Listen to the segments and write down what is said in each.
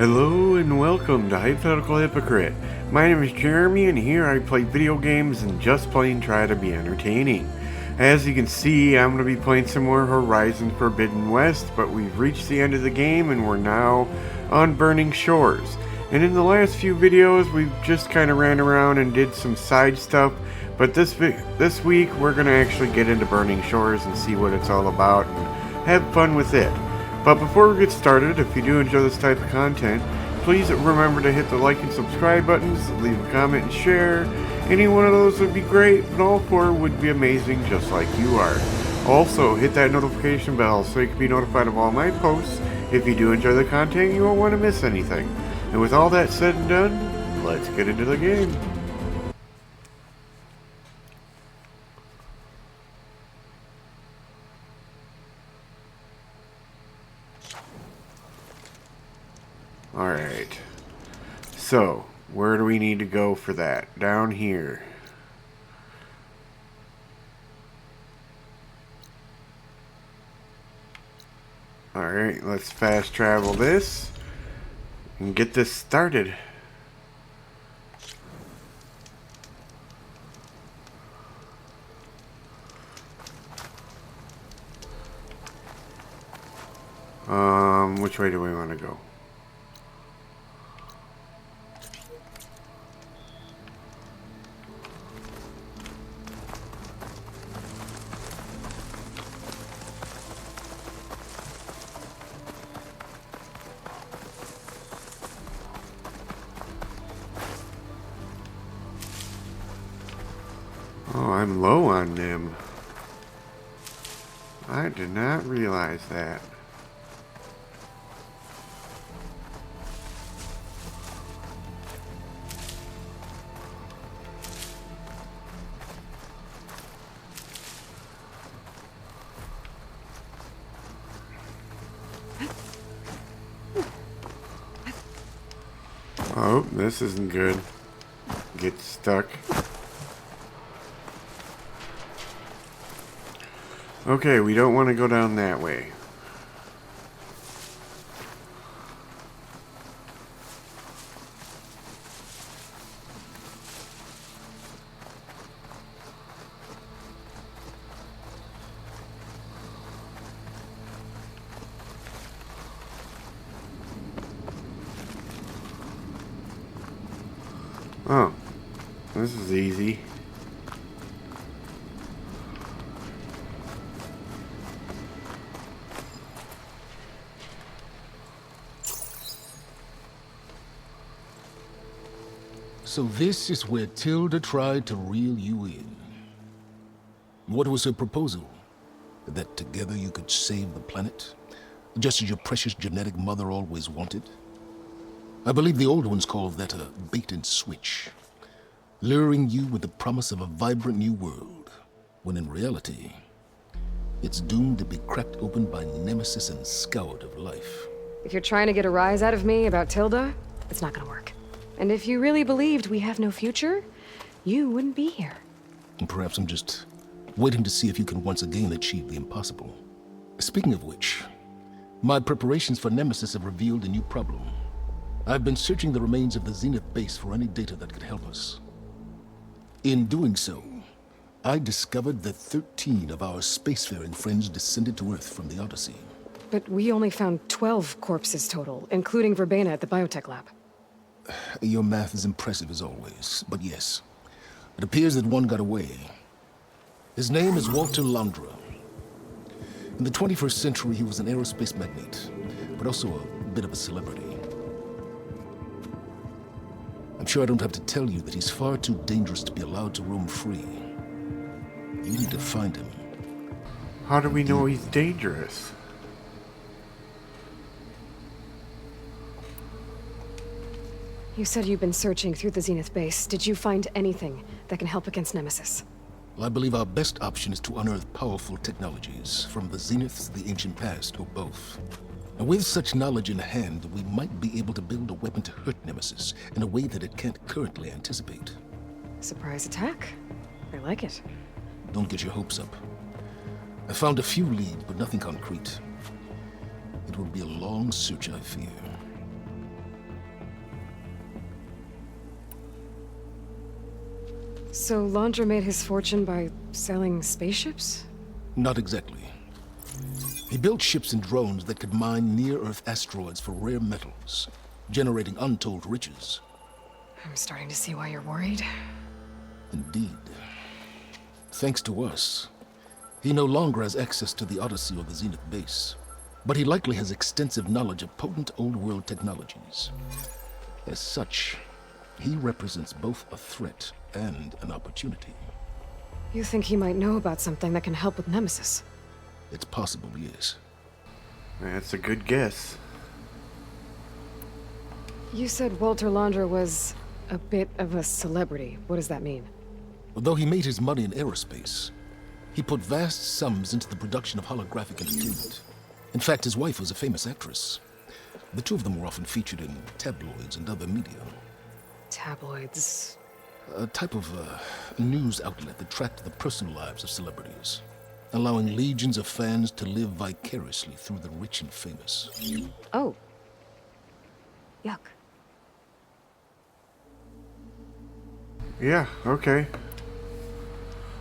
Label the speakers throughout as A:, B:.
A: Hello and welcome to Hypothetical Hypocrite. My name is Jeremy and here I play video games and just plain try to be entertaining. As you can see, I'm going to be playing some more Horizon Forbidden West, but we've reached the end of the game and we're now on Burning Shores. And in the last few videos we've just kind of ran around and did some side stuff, but this week we're going to actually get into Burning Shores and see what it's all about and have fun with it. But before we get started, if you do enjoy this type of content, please remember to hit the like and subscribe buttons, leave a comment and share. Any one of those would be great, but all four would be amazing just like you are. Also, hit that notification bell so you can be notified of all my posts. If you do enjoy the content, you won't want to miss anything. And with all that said and done, let's get into the game. Alright, so where do we need to go for that? Down here. Alright, let's fast travel this and get this started. Which way do we want to go? Oh, I'm low on them. I did not realize that. Oh, this isn't good. Get stuck. Okay, we don't want to go down that way. Oh, this is easy.
B: So this is where Tilda tried to reel you in. What was her proposal? That together you could save the planet? Just as your precious genetic mother always wanted? I believe the old ones called that a bait and switch. Luring you with the promise of a vibrant new world, when in reality, it's doomed to be cracked open by nemesis and scoured of life.
C: If you're trying to get a rise out of me about Tilda, it's not gonna work. And if you really believed we have no future, you wouldn't be here.
B: And perhaps I'm just waiting to see if you can once again achieve the impossible. Speaking of which, my preparations for Nemesis have revealed a new problem. I've been searching the remains of the Zenith base for any data that could help us. In doing so, I discovered that 13 of our spacefaring friends descended to Earth from the Odyssey.
C: But we only found 12 corpses total, including Verbena at the biotech lab.
B: Your math is impressive as always, but yes, it appears that one got away. His name is Walter Landra. In the 21st century, he was an aerospace magnate, but also a bit of a celebrity. I'm sure I don't have to tell you that he's far too dangerous to be allowed to roam free. You need to find him.
A: How do we know he's dangerous?
C: You said you've been searching through the Zenith base. Did you find anything that can help against Nemesis?
B: Well, I believe our best option is to unearth powerful technologies, from the Zeniths, the ancient past, or both. And with such knowledge in hand, we might be able to build a weapon to hurt Nemesis in a way that it can't currently anticipate.
C: Surprise attack. I like it.
B: Don't get your hopes up. I found a few leads, but nothing concrete. It will be a long search, I fear.
C: So Laundra made his fortune by selling spaceships?
B: Not exactly. He built ships and drones that could mine near-Earth asteroids for rare metals, generating untold riches.
C: I'm starting to see why you're worried.
B: Indeed. Thanks to us, he no longer has access to the Odyssey or the Zenith base, but he likely has extensive knowledge of potent old-world technologies. As such, he represents both a threat and an opportunity.
C: You think he might know about something that can help with Nemesis?
B: It's possible, yes.
A: That's a good guess.
C: You said Walter Laundra was a bit of a celebrity. What does that mean?
B: Although he made his money in aerospace, he put vast sums into the production of holographic entertainment. In fact, his wife was a famous actress. The two of them were often featured in tabloids and other media.
C: Tabloids.
B: A type of news outlet that tracked the personal lives of celebrities, allowing legions of fans to live vicariously through the rich and famous.
C: Oh. Yuck.
A: Yeah, okay.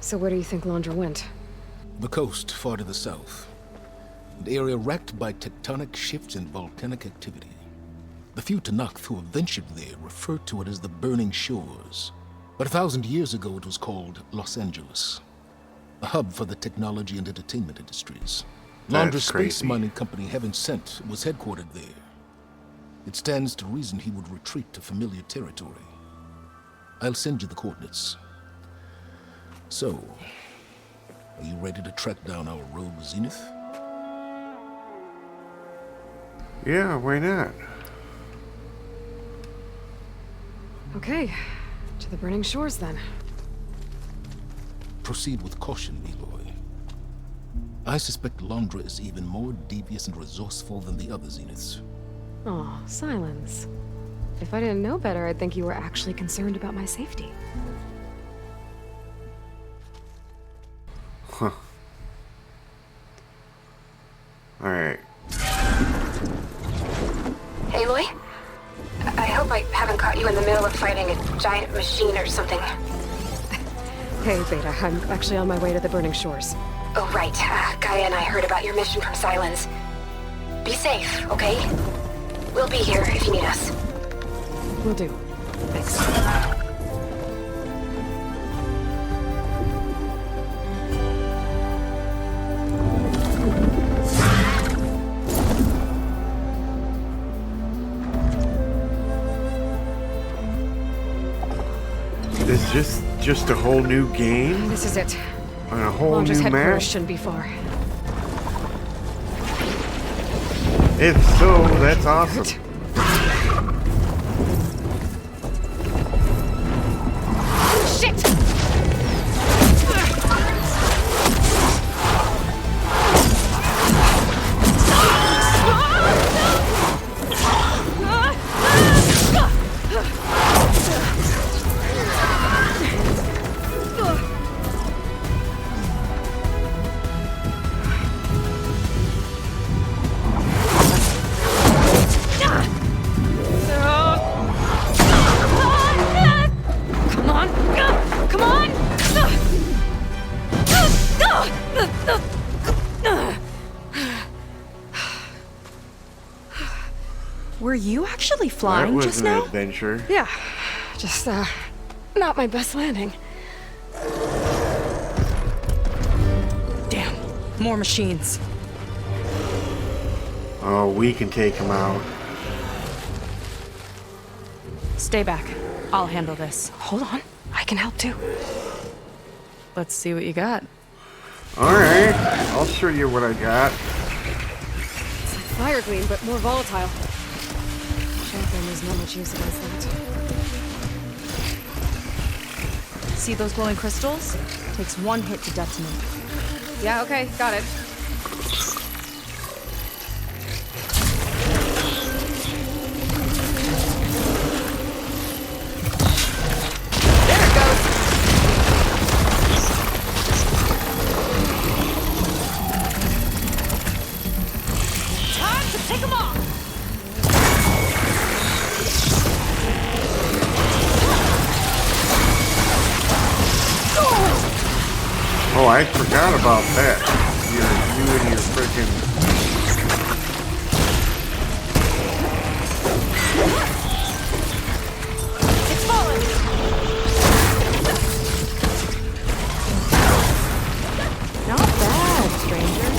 C: So where do you think Laundra went?
B: The coast, far to the south. An area racked by tectonic shifts and volcanic activity. The few Tanakh who have ventured there refer to it as the Burning Shores. But 1,000 years ago it was called Los Angeles, a hub for the technology and entertainment industries. Laundra's space mining company, Heaven Sent, was headquartered there. It stands to reason he would retreat to familiar territory. I'll send you the coordinates. So, are you ready to track down our rogue Zenith?
A: Yeah, why not?
C: Okay. To the Burning Shores, then.
B: Proceed with caution, Eloy. I suspect Laundra is even more devious and resourceful than the other Zeniths.
C: Aw, Silence. If I didn't know better, I'd think you were actually concerned about my safety.
A: Huh. Alright.
D: Aloy? I hope I haven't caught you in the middle of fighting a giant machine or something.
C: Hey, Beta, I'm actually on my way to the Burning Shores.
D: Oh, right. Gaia and I heard about your mission from Silence. Be safe, okay? We'll be here if you need us.
C: Will do. Thanks.
A: Is this just a whole new game?
C: This is it.
A: On a whole
C: Laundra's
A: new map?
C: headquarters shouldn't be far.
A: If so, that's awesome.
C: Shit!
E: Were you actually flying
A: that was
E: just
A: an
E: now?
A: adventure.
C: Yeah, just, not my best landing.
E: Damn, more machines.
A: Oh, we can take him out.
E: Stay back. I'll handle this.
C: Hold on, I can help too.
E: Let's see what you got.
A: Alright, I'll show you what I got.
C: It's like fire gleam, but more volatile. Shotgun is not much use against that.
E: See those glowing crystals? Takes one hit to detonate.
C: Yeah, okay, got it. There it goes!
E: Time to take them off!
A: Oh, I forgot about that. You and your frickin'...
E: It's falling!
C: Not bad, stranger.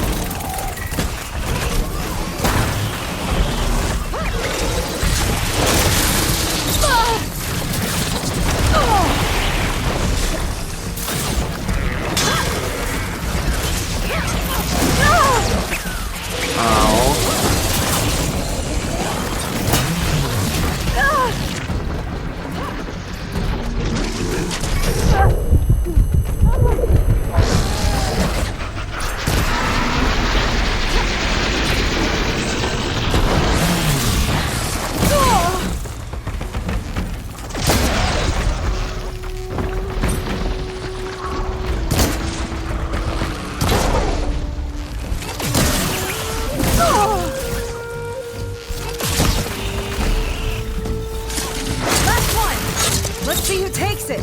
E: Let's see who takes it!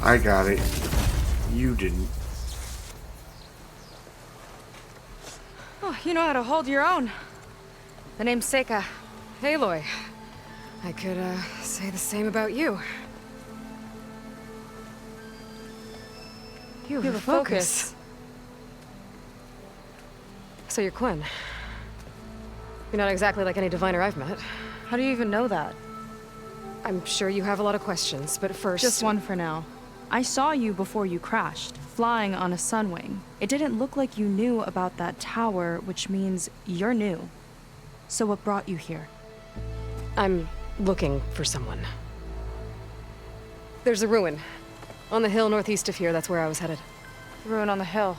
A: I got it. You didn't.
E: Oh, you know how to hold your own. The name's Seika.
C: Aloy. I could, say the same about you. You have a focus. So you're Quinn. You're not exactly like any diviner I've met.
E: How do you even know that?
C: I'm sure you have a lot of questions, but first...
E: Just one for now. I saw you before you crashed, flying on a sunwing. It didn't look like you knew about that tower, which means you're new. So what brought you here?
C: I'm looking for someone. There's a ruin. On the hill northeast of here, that's where I was headed.
E: The ruin on the hill.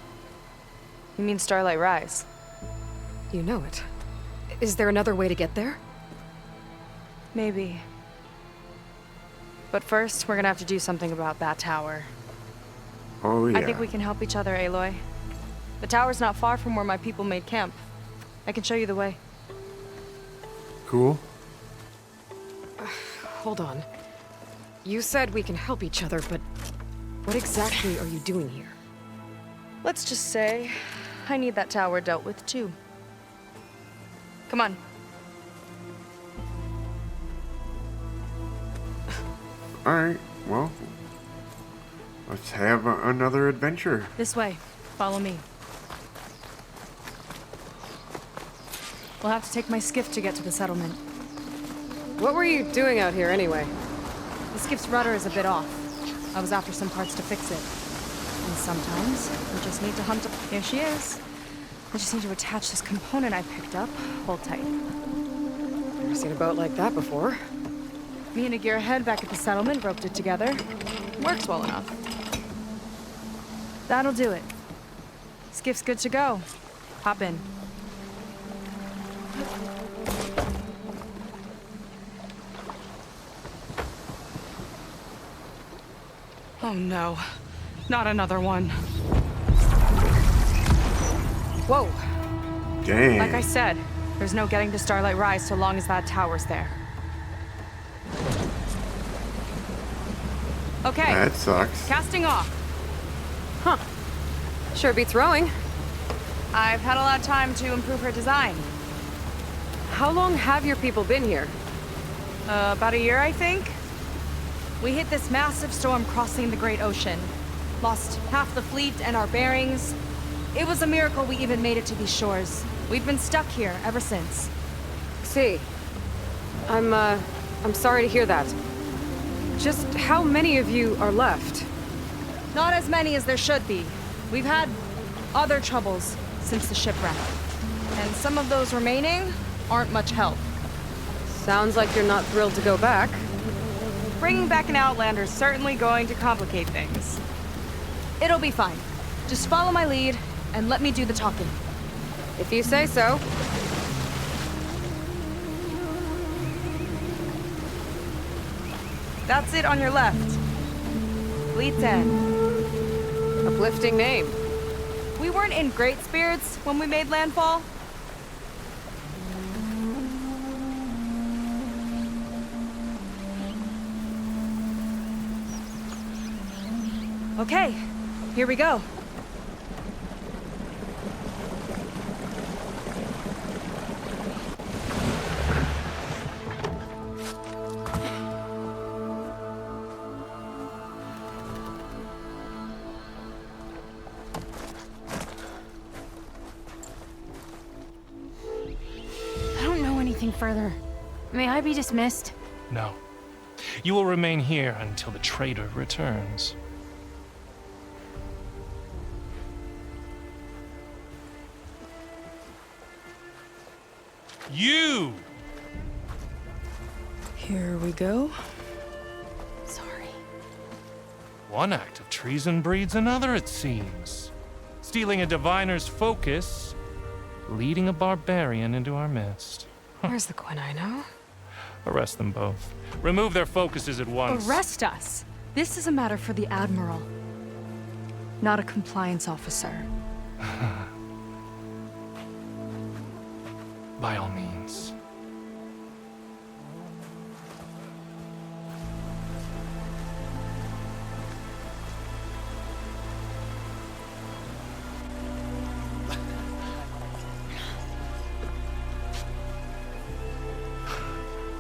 E: You mean Starlight Rise?
C: You know it. Is there another way to get there?
E: Maybe. But first, we're gonna have to do something about that tower.
A: Oh, yeah.
E: I think we can help each other, Aloy. The tower's not far from where my people made camp. I can show you the way.
A: Cool.
C: Hold on. You said we can help each other, but what exactly are you doing here?
E: Let's just say, I need that tower dealt with too. Come on.
A: Alright, well, let's have another adventure.
E: This way. Follow me. We'll have to take my skiff to get to the settlement.
C: What were you doing out here anyway?
E: The skiff's rudder is a bit off. I was after some parts to fix it. And sometimes, we just need to hunt up... Here she is. I just need to attach this component I picked up. Hold tight.
C: Never seen a boat like that before.
E: Me and a gearhead back at the settlement roped it together. Works well enough. That'll do it. Skiff's good to go. Hop in. Oh no. Not another one.
C: Whoa!
A: Dang.
E: Like I said, there's no getting to Starlight Rise so long as that tower's there. Okay.
A: That sucks.
E: Casting off.
C: Huh. Sure beats rowing.
E: I've had a lot of time to improve her design.
C: How long have your people been here?
E: About a year, I think. We hit this massive storm crossing the Great Ocean. Lost half the fleet and our bearings. It was a miracle we even made it to these shores. We've been stuck here ever since.
C: See. I'm sorry to hear that. Just how many of you are left?
E: Not as many as there should be. We've had other troubles since the shipwreck. And some of those remaining aren't much help.
C: Sounds like you're not thrilled to go back.
E: Bringing back an Outlander's certainly going to complicate things. It'll be fine. Just follow my lead and let me do the talking.
C: If you say so.
E: That's it on your left. Fleet's End.
C: Uplifting name.
E: We weren't in great spirits when we made landfall. Okay, here we go.
F: I don't know anything further. May I be dismissed?
G: No. You will remain here until the traitor returns. You!
E: Here we go.
F: Sorry.
G: One act of treason breeds another, it seems. Stealing a diviner's focus, leading a barbarian into our midst.
C: Where's the quinino?
G: Arrest them both. Remove their focuses at once.
E: Arrest us! This is a matter for the Admiral, not a compliance officer.
G: By all means.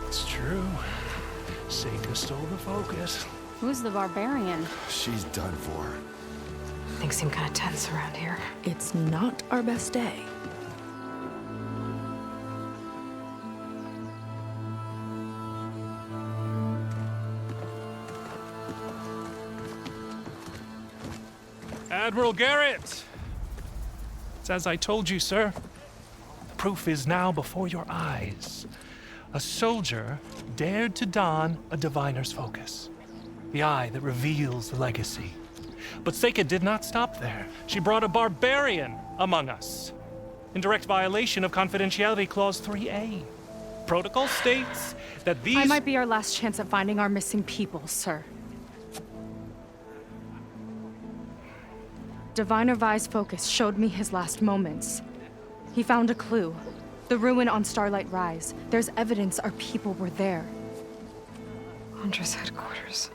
G: It's true. Seika stole the focus.
F: Who's the barbarian?
B: She's done for.
C: Things seem kind of tense around here.
E: It's not our best day.
G: Admiral Garrett! It's as I told you, sir. The proof is now before your eyes. A soldier dared to don a diviner's focus. The eye that reveals the legacy. But Seika did not stop there. She brought a barbarian among us. In direct violation of Confidentiality Clause 3A. Protocol states that these...
E: I might be our last chance at finding our missing people, sir. Diviner Vi's focus showed me his last moments. He found a clue. The ruin on Starlight Rise. There's evidence our people were there.
C: Hunter's headquarters.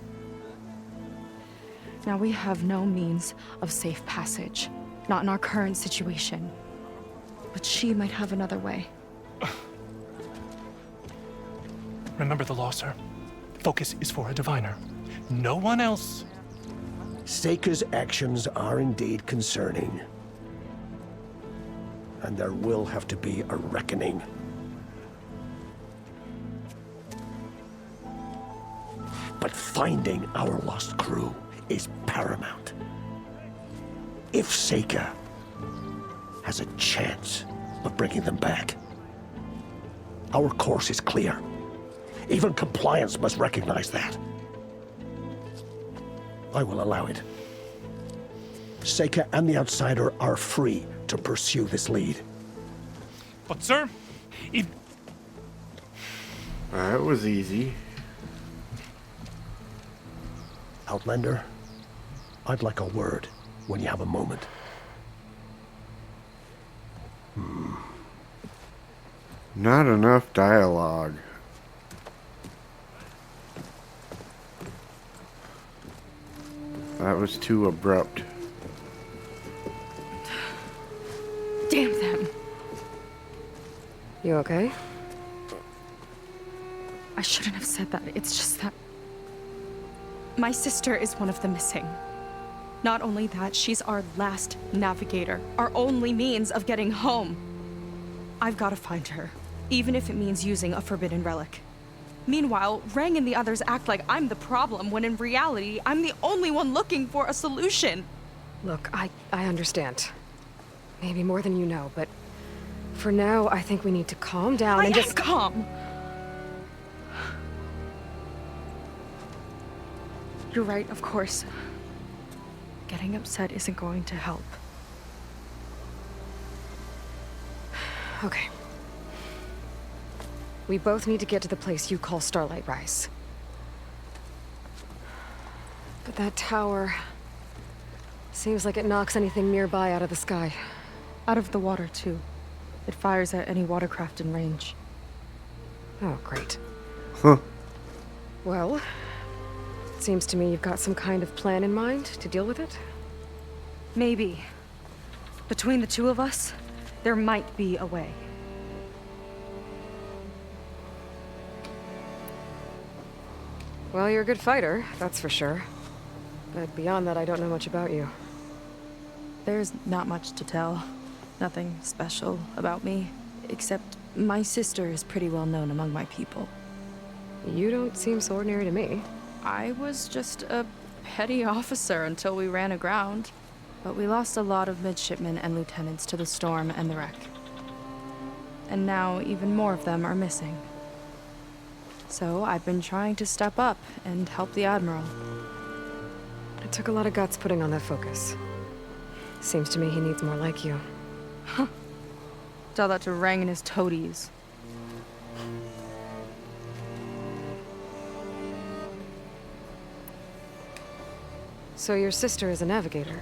E: Now we have no means of safe passage. Not in our current situation. But she might have another way.
G: Remember the law, sir. Focus is for a diviner. No one else.
H: Seika's actions are indeed concerning. And there will have to be a reckoning. But finding our lost crew is paramount. If Seika has a chance of bringing them back, our course is clear. Even compliance must recognize that. I will allow it. Seika and the Outsider are free to pursue this lead.
G: But, sir, if...
A: That was easy.
H: Outlander, I'd like a word when you have a moment.
A: Not enough dialogue. That was too abrupt.
E: Damn them.
C: You okay?
E: I shouldn't have said that. It's just that... my sister is one of the missing. Not only that, she's our last navigator. Our only means of getting home. I've got to find her. Even if it means using a forbidden relic. Meanwhile, Rang and the others act like I'm the problem, when in reality, I'm the only one looking for a solution.
C: Look, I understand. Maybe more than you know, but for now, I think we need to calm down
E: I
C: and
E: am
C: just...
E: calm! You're right, of course. Getting upset isn't going to help.
C: Okay. We both need to get to the place you call Starlight Rise. But that tower... seems like it knocks anything nearby out of the sky.
E: Out of the water, too. It fires at any watercraft in range.
C: Oh, great.
A: Huh.
C: Well, Seems to me you've got some kind of plan in mind to deal with it.
E: Maybe. Between the two of us, there might be a way.
C: Well, you're a good fighter, that's for sure. But beyond that, I don't know much about you.
F: There's not much to tell. Nothing special about me, except my sister is pretty well known among my people.
C: You don't seem so ordinary to me.
F: I was just a petty officer until we ran aground. But we lost a lot of midshipmen and lieutenants to the storm and the wreck. And now even more of them are missing. So I've been trying to step up and help the Admiral.
C: It took a lot of guts putting on that focus. Seems to me he needs more like you.
F: Tell that to Rang and his toadies.
C: So your sister is a navigator?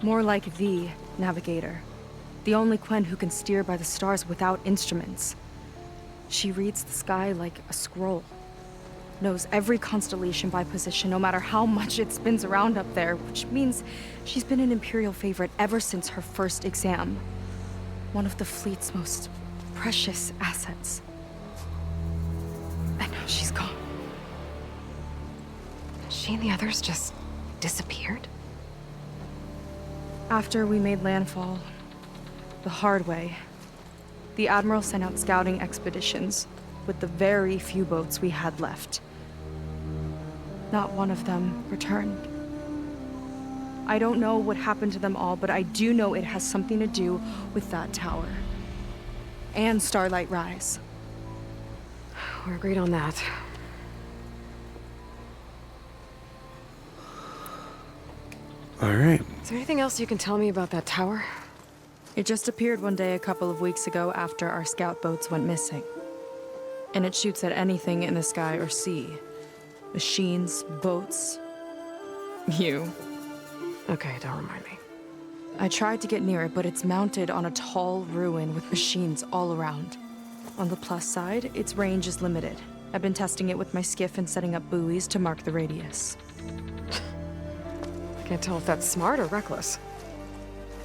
E: More like the navigator. The only Quen who can steer by the stars without instruments. She reads the sky like a scroll. Knows every constellation by position, no matter how much it spins around up there, which means she's been an Imperial favorite ever since her first exam. One of the fleet's most precious assets. And now she's gone.
C: She and the others just disappeared?
E: After we made landfall, the hard way, the Admiral sent out scouting expeditions with the very few boats we had left. Not one of them returned. I don't know what happened to them all, but I do know it has something to do with that tower. And Starlight Rise.
C: We're agreed on that.
A: Alright.
C: Is there anything else you can tell me about that tower?
E: It just appeared one day a couple of weeks ago after our scout boats went missing. And it shoots at anything in the sky or sea. Machines, boats. You.
C: Okay, don't remind me.
E: I tried to get near it, but it's mounted on a tall ruin with machines all around. On the plus side, its range is limited. I've been testing it with my skiff and setting up buoys to mark the radius.
C: Can't tell if that's smart or reckless.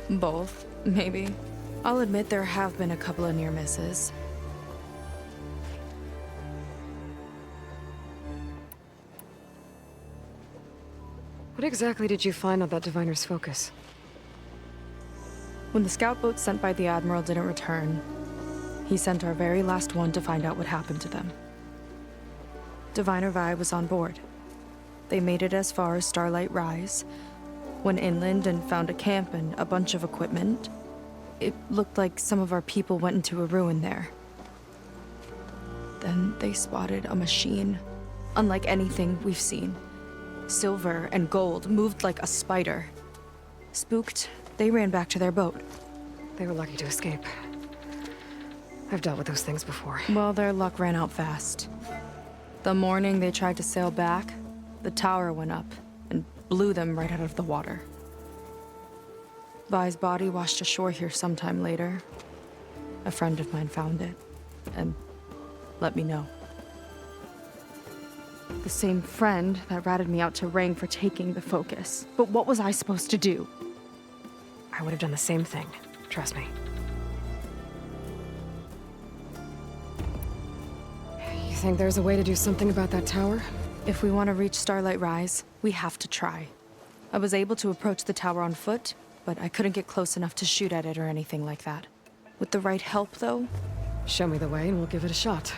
E: Both, maybe. I'll admit there have been a couple of near misses.
C: What exactly did you find on that diviner's focus?
E: When the scout boat sent by the Admiral didn't return, he sent our very last one to find out what happened to them. Diviner Vi was on board. They made it as far as Starlight Rise, went inland and found a camp and a bunch of equipment. It looked like some of our people went into a ruin there. Then they spotted a machine, unlike anything we've seen. Silver and gold, moved like a spider. Spooked, they ran back to their boat.
C: They were lucky to escape. I've dealt with those things before.
E: Well, their luck ran out fast. The morning they tried to sail back, the tower went up and blew them right out of the water. Vi's body washed ashore here sometime later. A friend of mine found it and let me know. The same friend that ratted me out to Rang for taking the focus. But what was I supposed to do?
C: I would have done the same thing. Trust me. You think there's a way to do something about that tower?
E: If we want to reach Starlight Rise, we have to try. I was able to approach the tower on foot, but I couldn't get close enough to shoot at it or anything like that. With the right help, though,
C: Show me the way and we'll give it a shot.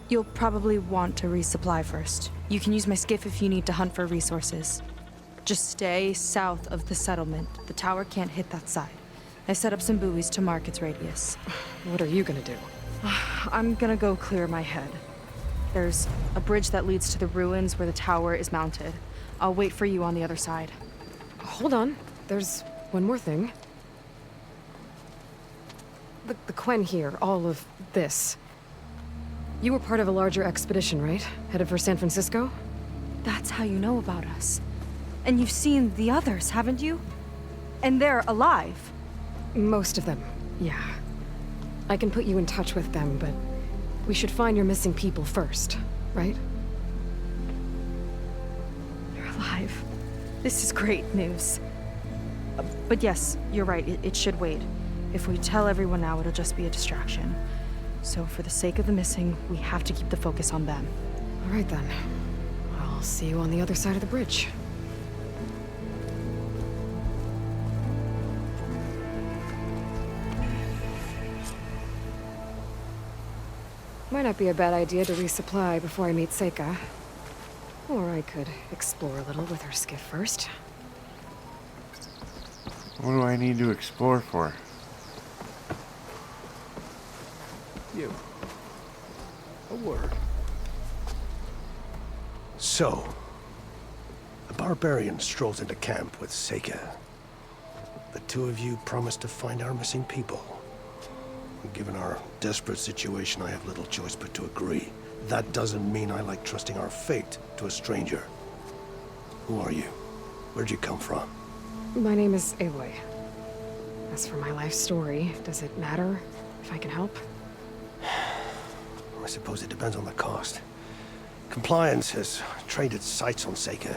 E: you'll probably want to resupply first. You can use my skiff if you need to hunt for resources. Just stay south of the settlement. The tower can't hit that side. I set up some buoys to mark its radius.
C: What are you gonna do?
E: I'm gonna go clear my head. There's a bridge that leads to the ruins where the tower is mounted. I'll wait for you on the other side.
C: Hold on. There's one more thing. The Quen here, all of this. You were part of a larger expedition, right? Headed for San Francisco?
E: That's how you know about us. And you've seen the others, haven't you? And they're alive.
C: Most of them, yeah. I can put you in touch with them, but we should find your missing people first, right?
F: alive. This is great news. But yes, you're right, it should wait. If we tell everyone now, it'll just be a distraction. So for the sake of the missing, we have to keep the focus on them.
C: All right then. I'll see you on the other side of the bridge. Might not be a bad idea to resupply before I meet Seika. Or I could explore a little with her skiff first.
A: What do I need to explore for?
H: You. A word. So, the barbarian strolls into camp with Seika. The two of you promised to find our missing people. Given our desperate situation, I have little choice but to agree. That doesn't mean I like trusting our fate to a stranger. Who are you? Where'd you come from?
C: My name is Aloy. As for my life story, does it matter if I can help?
H: I suppose it depends on the cost. Compliance has trained its sights on Seika.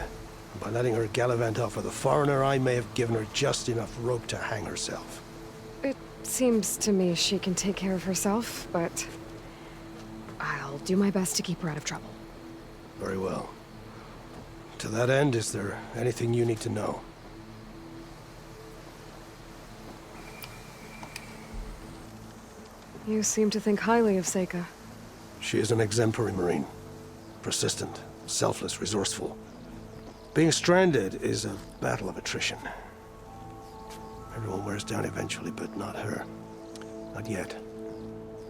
H: And by letting her gallivant off with a foreigner, I may have given her just enough rope to hang herself.
C: It seems to me she can take care of herself, but I'll do my best to keep her out of trouble.
H: Very well. To that end, is there anything you need to know?
C: You seem to think highly of Seika.
H: She is an exemplary Marine. Persistent, selfless, resourceful. Being stranded is a battle of attrition. Everyone wears down eventually, but not her. Not yet.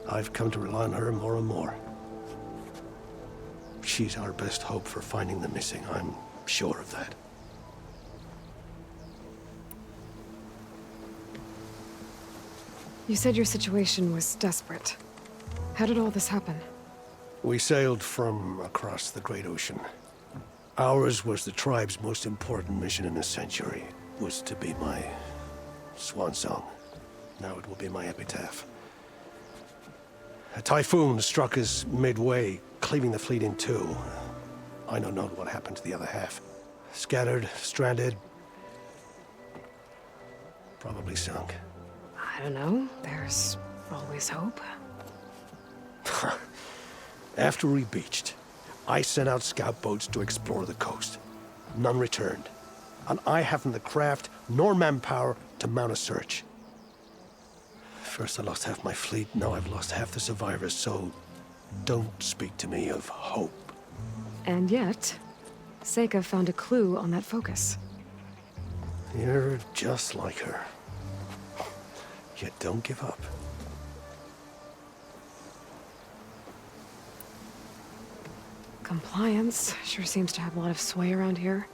H: I've come to rely on her more and more. She's our best hope for finding the missing, I'm sure of that.
C: You said your situation was desperate. How did all this happen?
H: We sailed from across the Great Ocean. Ours was the tribe's most important mission in a century. It was to be my swan song. Now it will be my epitaph. A typhoon struck us midway, cleaving the fleet in two. I know not what happened to the other half. Scattered, stranded, probably sunk.
C: I don't know. There's always hope.
H: After we beached, I sent out scout boats to explore the coast. None returned. And I haven't the craft nor manpower to mount a search. First I lost half my fleet, now I've lost half the survivors, so don't speak to me of hope.
C: And yet, Seika found a clue on that focus.
H: You're just like her. Yet don't give up.
C: Compliance sure seems to have a lot of sway around here.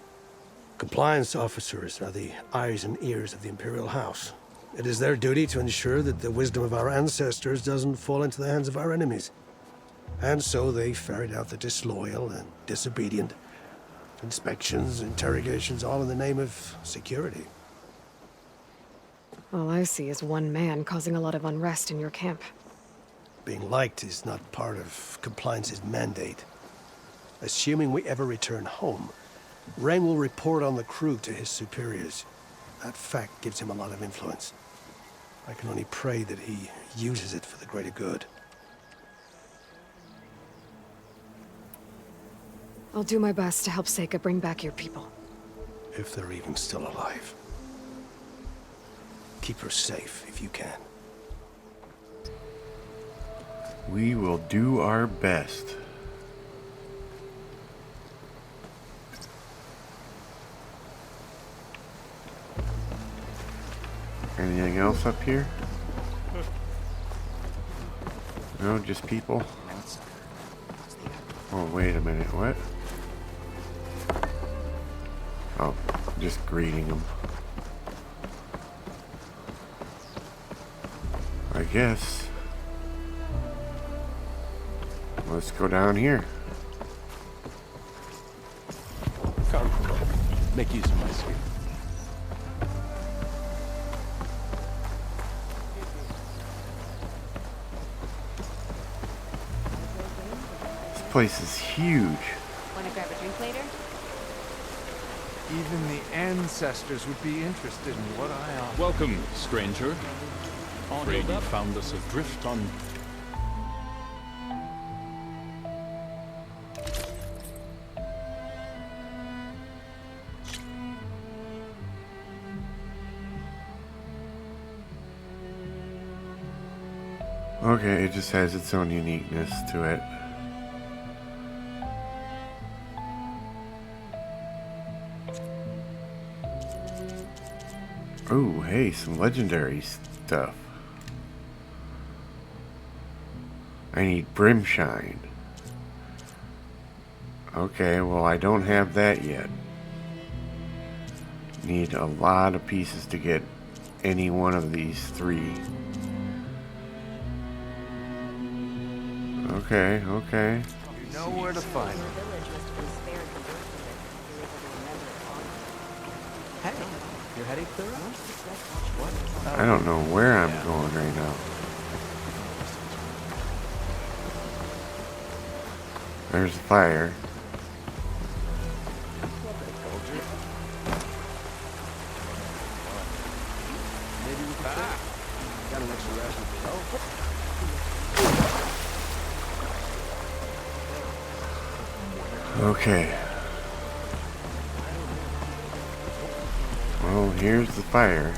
H: Compliance officers are the eyes and ears of the Imperial House. It is their duty to ensure that the wisdom of our ancestors doesn't fall into the hands of our enemies. And so they ferret out the disloyal and disobedient. Inspections, interrogations, all in the name of security.
C: All I see is one man causing a lot of unrest in your camp.
H: Being liked is not part of Compliance's mandate. Assuming we ever return home, Rain will report on the crew to his superiors. That fact gives him a lot of influence. I can only pray that he uses it for the greater good.
C: I'll do my best to help Seika bring back your people.
H: If they're even still alive. Keep her safe if you can.
A: We will do our best. Anything else up here? No, just people? Oh, wait a minute, what? Oh, just greeting them. I guess. Let's go down here.
B: Come, make use of my skill.
A: This place is huge.
I: Want to grab a drink later? Even the ancestors would be interested in what I offer.
J: Welcome, stranger. Afraid you found us adrift on...
A: Okay, it just has its own uniqueness to it. Ooh, hey, some legendary stuff. I need Brimshine. Okay, well, I don't have that yet. Need a lot of pieces to get any one of these three. Okay, okay.
I: You know where to find them. Hey, you're heading through?
A: I don't know where I'm going right now. There's the fire. Okay. Well, here's the fire.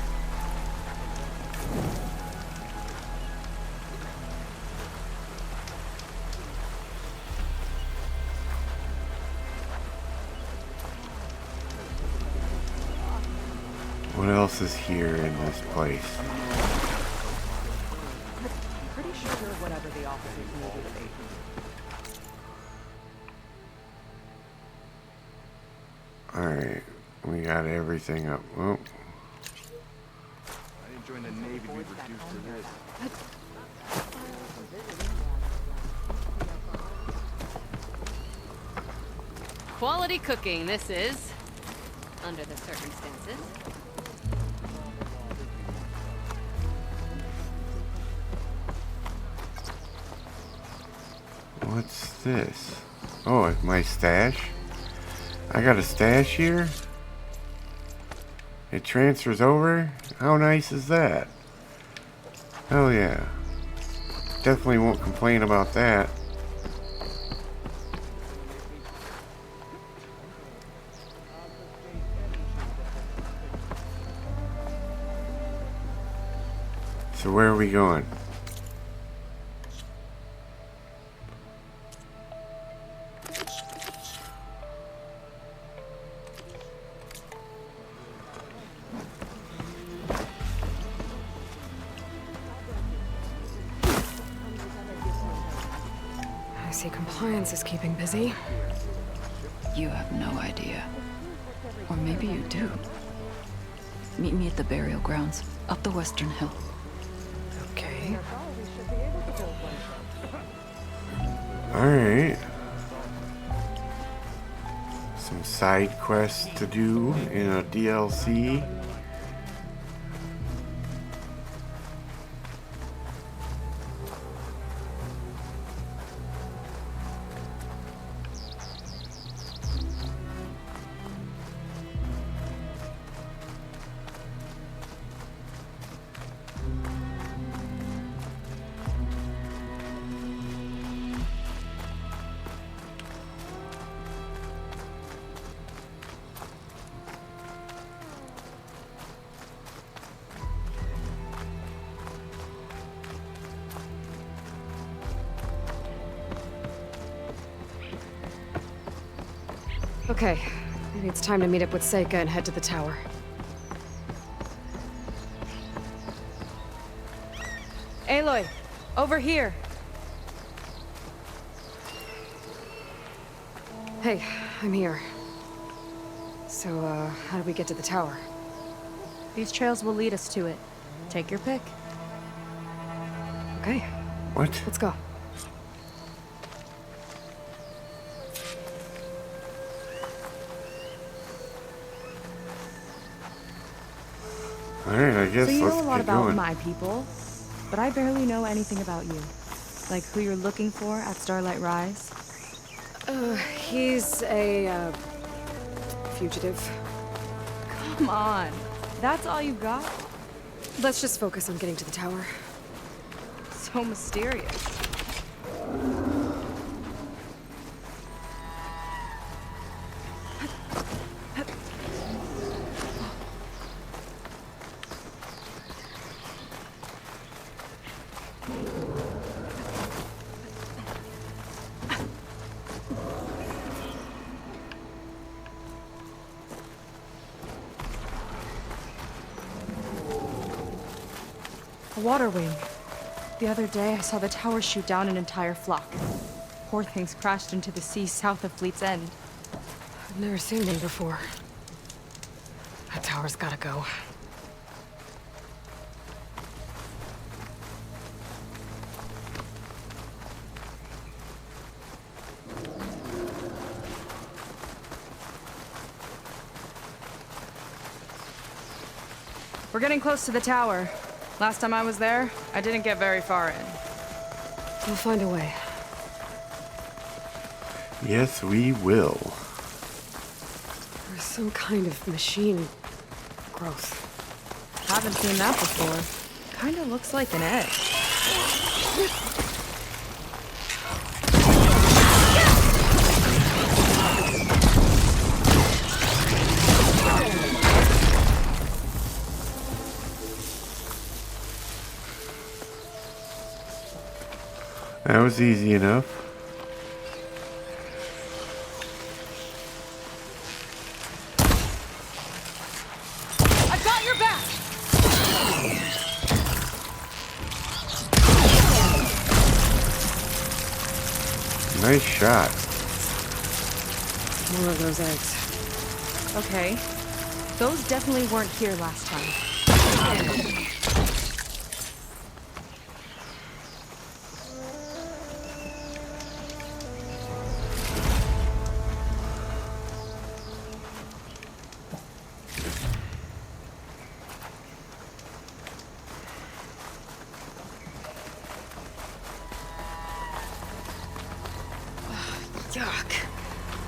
A: What else is here in this place?
K: Pretty sure you're whatever the officers need you to be.
A: Alright, we got everything up. Oh.
I: I didn't join the Navy to be reduced to this.
L: Quality cooking, this is. Under the circumstances.
A: What's this? Oh, it's my stash? I got a stash here? It transfers over? How nice is that? Hell yeah. Definitely won't complain about that. So where are we going?
C: I see compliance is keeping busy.
M: You have no idea. Or maybe you do. Meet me at the burial grounds, up the Western Hill.
C: Okay.
A: Alright. Some side quests to do in a DLC.
C: Okay, maybe it's time to meet up with Seika and head to the tower.
E: Aloy, over here.
C: Hey, I'm here. So, how do we get to the tower?
E: These trails will lead us to it. Take your pick.
C: Okay,
A: What?
C: let's go.
A: Alright, I guess
E: So you
A: let's
E: know a lot
A: get
E: about
A: going.
E: my people, but I barely know anything about you. Like who you're looking for at Starlight Rise.
C: He's a, fugitive.
F: Come on. That's all you got?
C: Let's just focus on getting to the tower.
F: So mysterious.
E: A water wing. The other day, I saw the tower shoot down an entire flock. Poor things crashed into the sea south of Fleet's End.
C: I've never seen one before. That tower's gotta go.
E: We're getting close to the tower. Last time I was there, I didn't get very far in.
C: We'll find a way.
A: Yes, we will.
C: There's some kind of machine growth.
E: Haven't seen that before. Kinda looks like an egg.
A: That was easy enough.
E: I've got your back!
A: Nice shot.
C: More of those eggs.
E: Okay. Those definitely weren't here last time.
C: Yuck.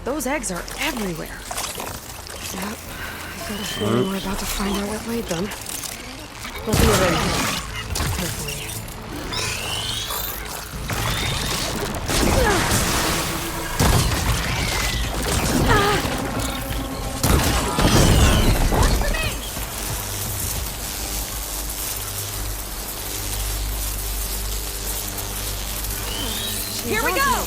C: Those eggs are everywhere. Yep. I've got a feeling we're about to find out what laid them. We'll be right here. Carefully.
E: Here we go!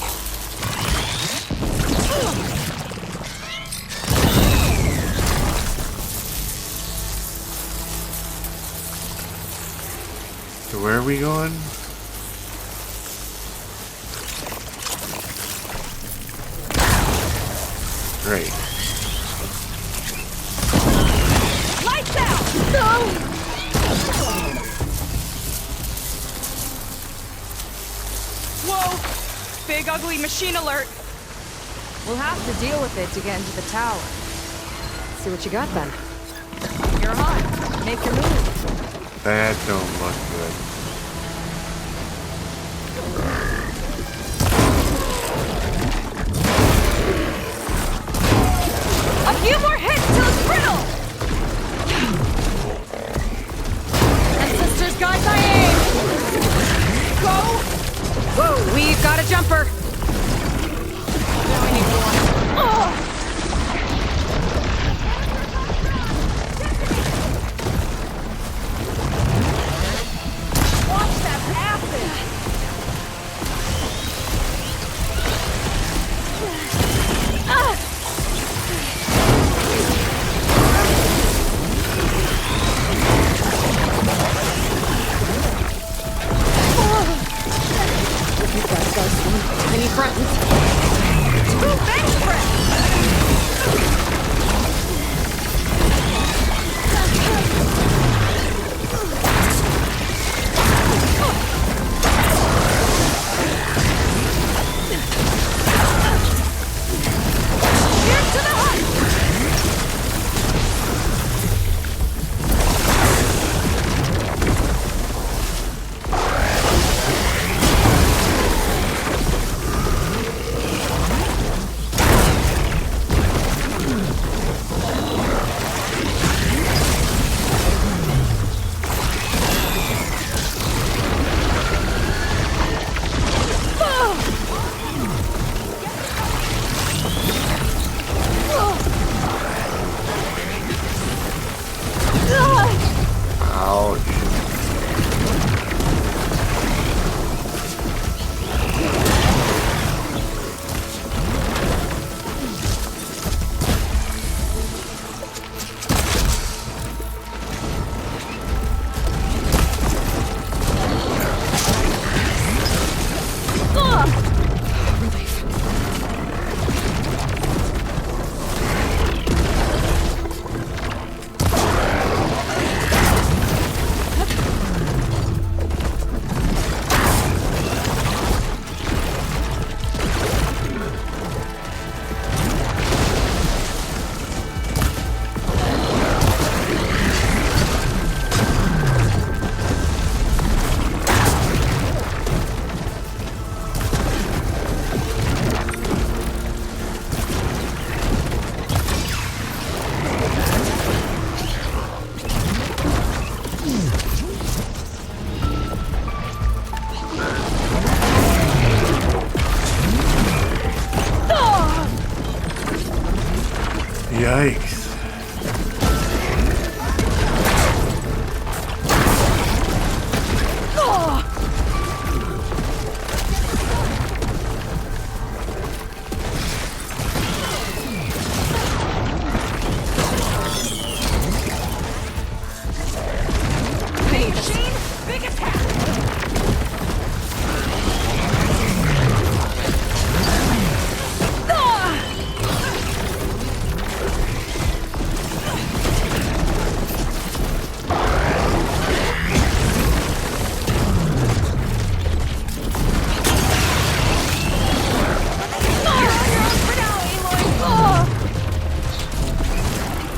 A: So where are we going? Great.
E: Lights out! No! Whoa! Big ugly machine alert! We'll have to deal with it to get into the tower.
C: See what you got then.
E: You're on. Make your move.
A: That don't look good.
E: A few more hits till it's brittle! And sisters, guys, I aim! Go! Whoa, we've got a jumper! Now we need one. Oh! Watch that acid!
C: You guys got some tiny friends.
E: Two big friends! Here's to the hunt!
A: Yikes.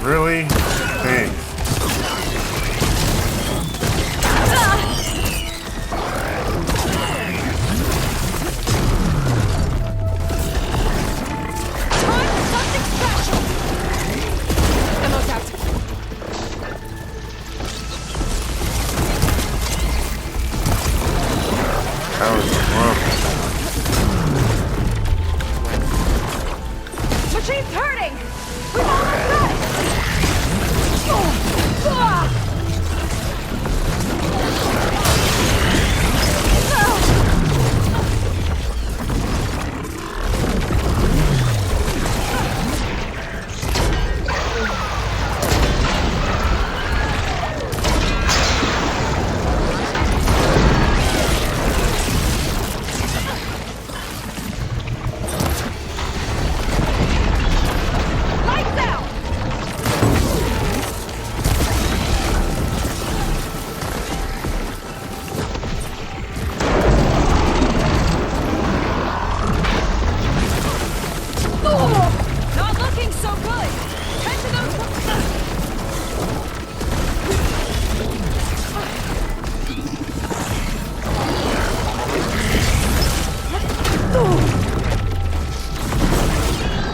A: Really? Thanks. That was rough.
E: Machine's hurting! We've almost got it! Lights out! Not looking so good! Head to those...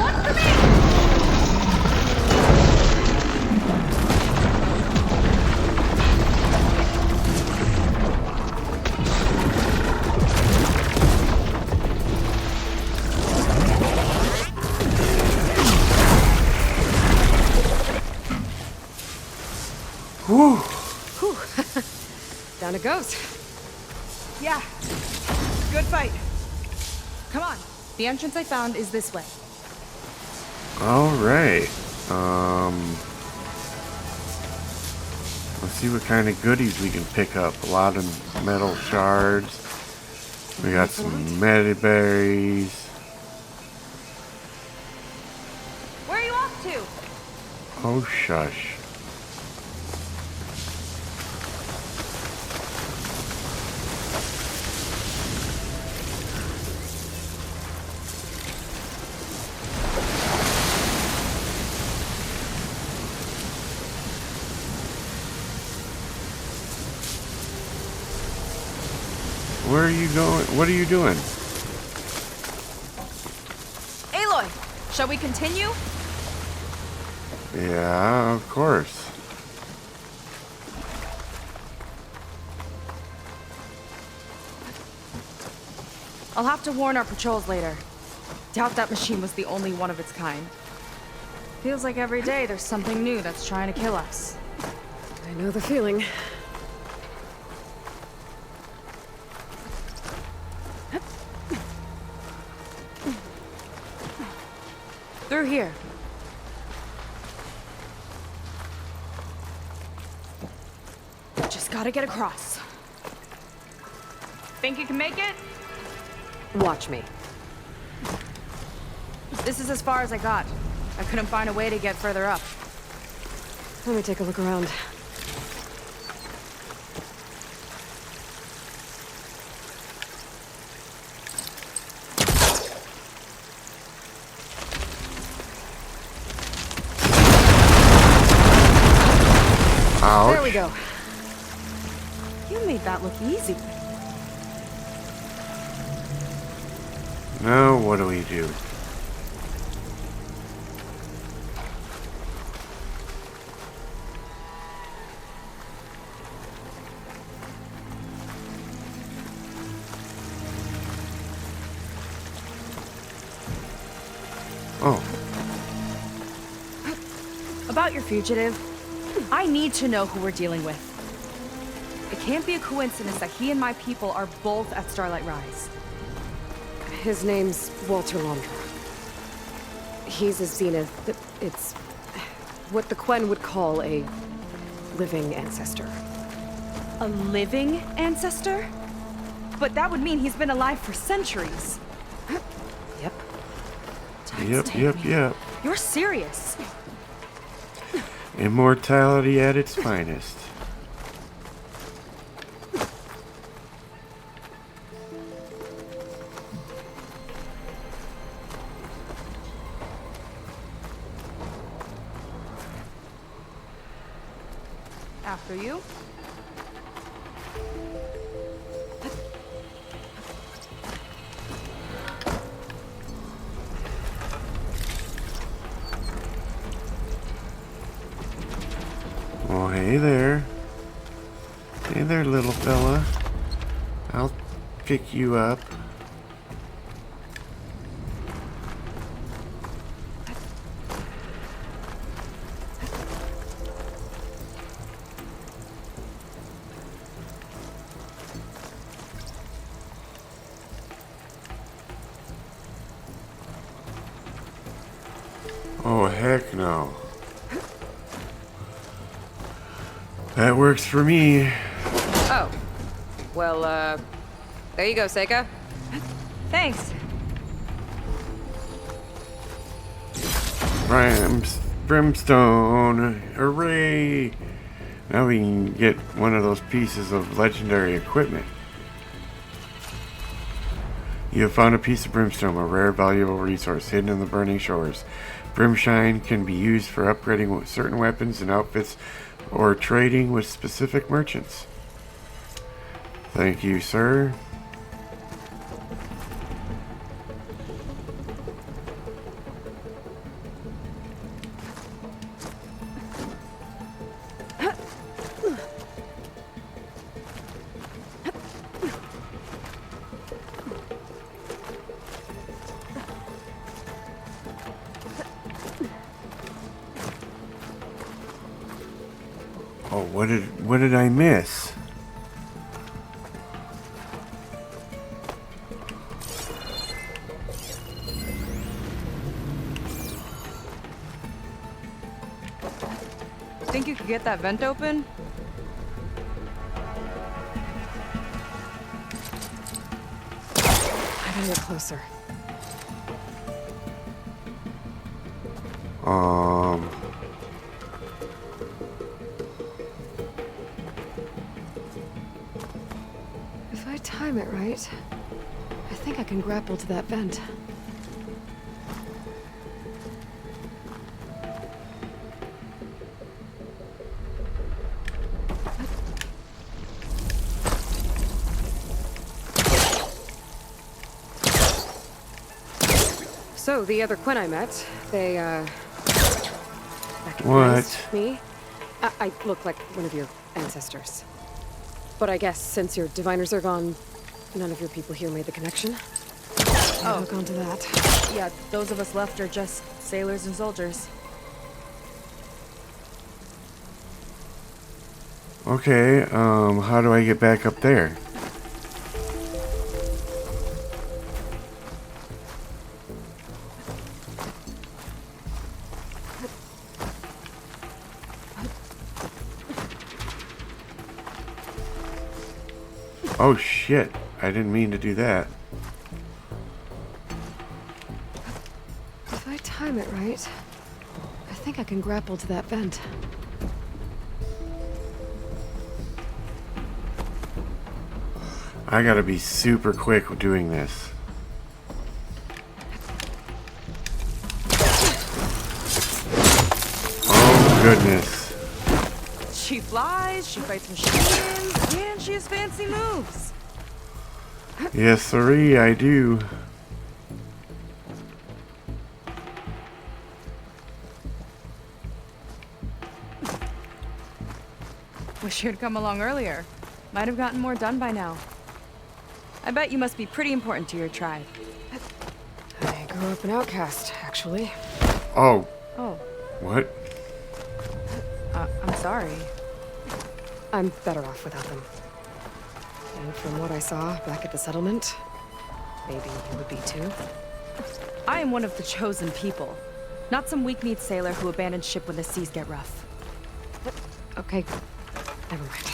E: One for me!
A: Whew.
C: Whew. Down it goes.
E: Yeah. Good fight. Come on. The entrance I found is this way.
A: Alright. Let's see what kind of goodies we can pick up. A lot of metal shards. We got some berries.
E: Where are you off to?
A: Oh, shush. Where are you going? What are you doing?
E: Aloy, shall we continue?
A: Yeah, of course.
E: I'll have to warn our patrols later. Doubt that machine was the only one of its kind. Feels like every day there's something new that's trying to kill us.
C: I know the feeling.
E: Through here. Just gotta get across. Think you can make it?
C: Watch me.
E: This is as far as I got. I couldn't find a way to get further up.
C: Let me take a look around.
A: Ouch.
E: There we go. You made that look easy.
A: Now what do we do? Oh.
E: About your fugitive, I need to know who we're dealing with. It can't be a coincidence that he and my people are both at Starlight Rise.
C: His name's Walter Londra. He's a Zenith. It's what the Quen would call a living ancestor.
E: A living ancestor? But that would mean he's been alive for centuries.
C: Yep.
A: Yep.
E: You're serious.
A: Immortality at its finest.
E: After you.
A: Oh, hey there. Hey there, little fella. I'll pick you up. Oh, heck no. That works for me.
K: Oh. Well, there you go, Seika.
E: Thanks.
A: Brimstone. Hooray! Now we can get one of those pieces of legendary equipment. You have found a piece of brimstone, a rare, valuable resource hidden in the burning shores. Brimshine can be used for upgrading certain weapons and outfits or trading with specific merchants. Thank you, sir. Oh, what did I miss?
E: Think you could get that vent open?
C: I gotta get closer. If I time it right, I think I can grapple to that vent. So, the other Quen I met, they, recognized me. I look like one of your ancestors. But I guess since your diviners are gone, none of your people here made the connection. I'll hook onto that.
E: Yeah, those of us left are just sailors and soldiers.
A: Okay, how do I get back up there? Oh shit, I didn't mean to do that.
C: If I time it right, I think I can grapple to that vent.
A: I gotta be super quick with doing this. Oh goodness.
E: She flies, she fights machines, and she has fancy moves.
A: Yes, sirree, I do.
E: Wish you'd come along earlier. Might have gotten more done by now. I bet you must be pretty important to your tribe.
C: I grew up an outcast, actually.
A: Oh.
E: Oh.
A: What?
F: I'm sorry.
C: I'm better off without them. And from what I saw back at the settlement, maybe you would be too.
F: I am one of the chosen people, not some weak-kneed sailor who abandons ship when the seas get rough.
C: Okay, never mind.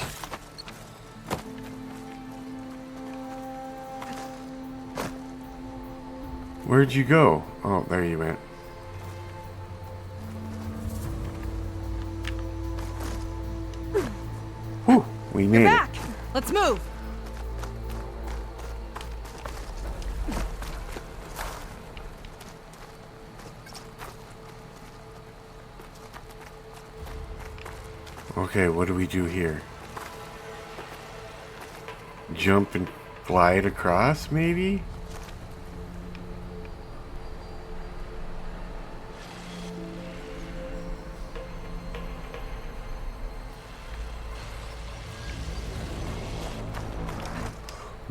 A: Where'd you go? Oh, there you went. Whew, we made
F: You're
A: it.
F: back! Let's move!
A: Okay, what do we do here? Jump and glide across, maybe?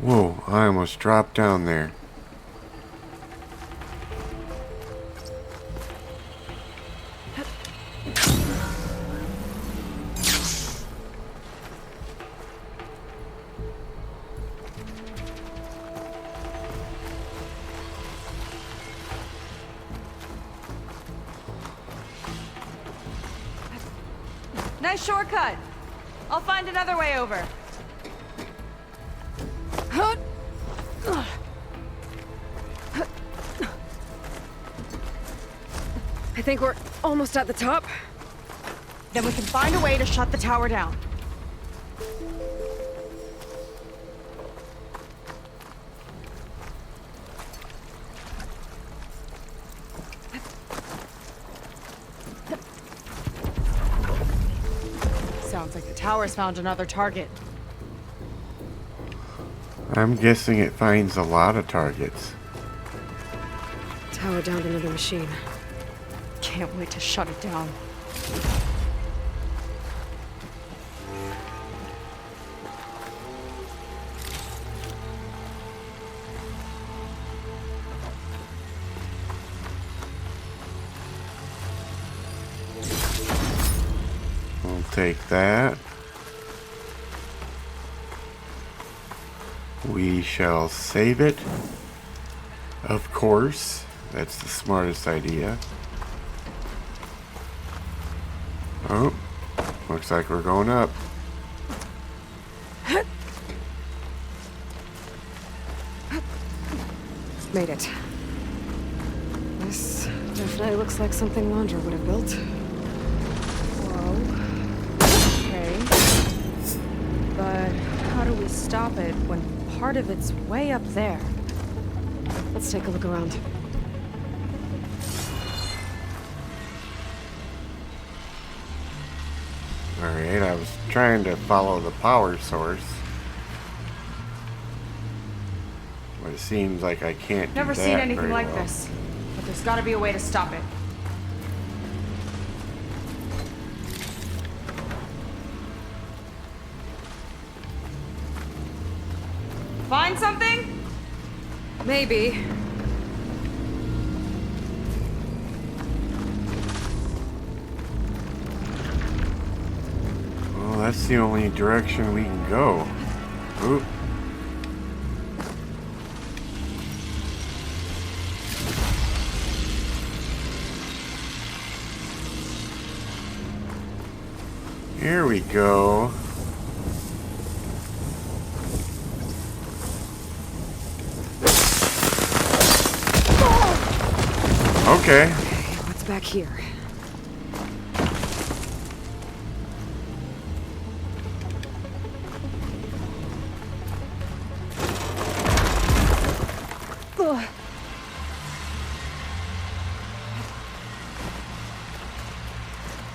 A: Whoa, I almost dropped down there.
F: Nice shortcut! I'll find another way over.
C: I think we're almost at the top.
F: Then we can find a way to shut the tower down. Sounds like the tower's found another target.
A: I'm guessing it finds a lot of targets.
C: Tower downed another machine.
F: Can't wait to shut it down.
A: We'll take that. We shall save it. Of course, that's the smartest idea. Oh, looks like we're going up.
C: Made it. This definitely looks like something Landra would have built.
F: Whoa. Okay. But how do we stop it when part of it's way up there?
C: Let's take a look around.
A: Alright, I was trying to follow the power source. But it seems like I can't do
F: Never
A: that
F: seen anything
A: very
F: like
A: well.
F: this. But there's gotta be a way to stop it. Find something?
C: Maybe.
A: Well, that's the only direction we can go. Oop. Here we go. Okay.
C: What's back here?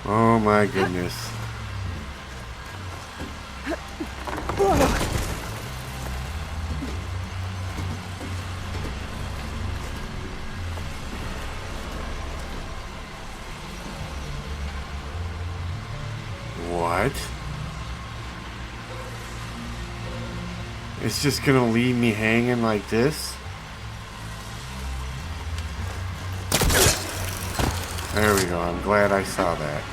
A: Oh my goodness. What? It's just gonna leave me hanging like this? There we go. I'm glad I saw that.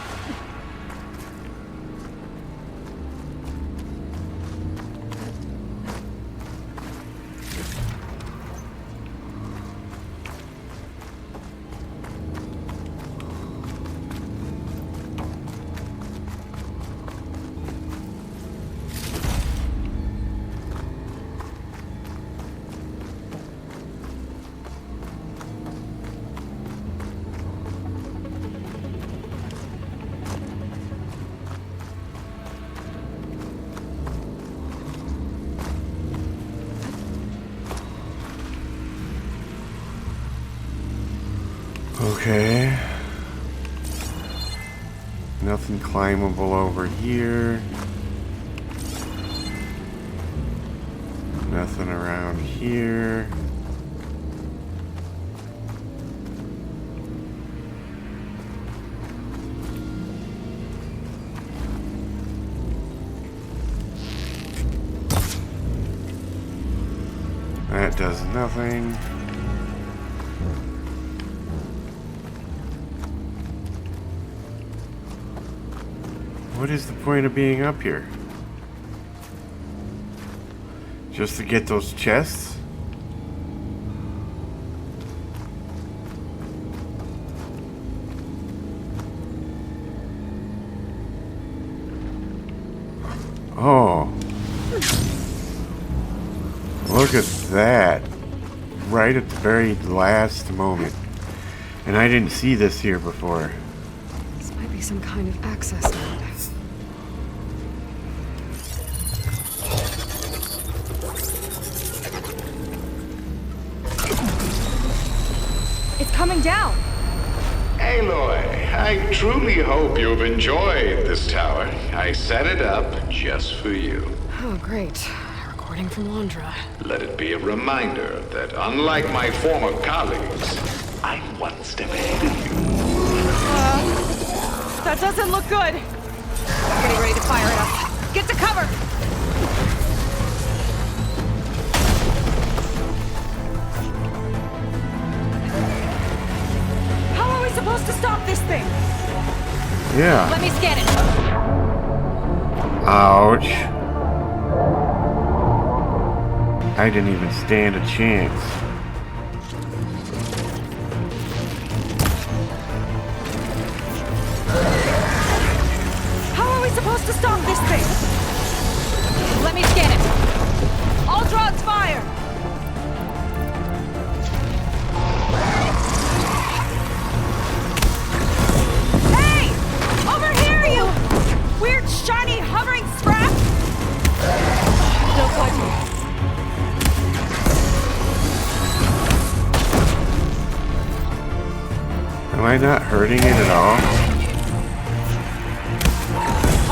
A: Okay. Nothing climbable over here. Nothing around here. That does nothing. What is the point of being up here? Just to get those chests? Oh. Look at that. Right at the very last moment. And I didn't see this here before.
C: This might be some kind of access node.
E: It's coming down.
N: Aloy, I truly hope you've enjoyed this tower. I set it up just for you.
C: Oh, great. Recording from Londra.
N: Let it be a reminder that unlike my former colleagues, I'm one step ahead of you.
E: That doesn't look good. Getting ready to fire it up. Get to cover. How are we supposed to stop this thing?
A: Yeah.
E: Let me scan it.
A: Ouch. I didn't even stand a chance.
E: How are we supposed to stop this thing? Let me scan it. All drones fire. Hey! Over here, you weird, shiny, hovering scrap! Don't touch me.
A: Am I not hurting it at all?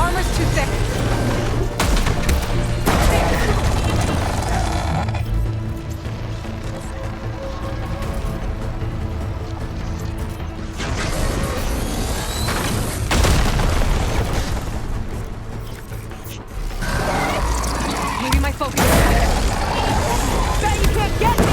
E: Armor's too thick. Maybe my focus is better. Bet you can't get me!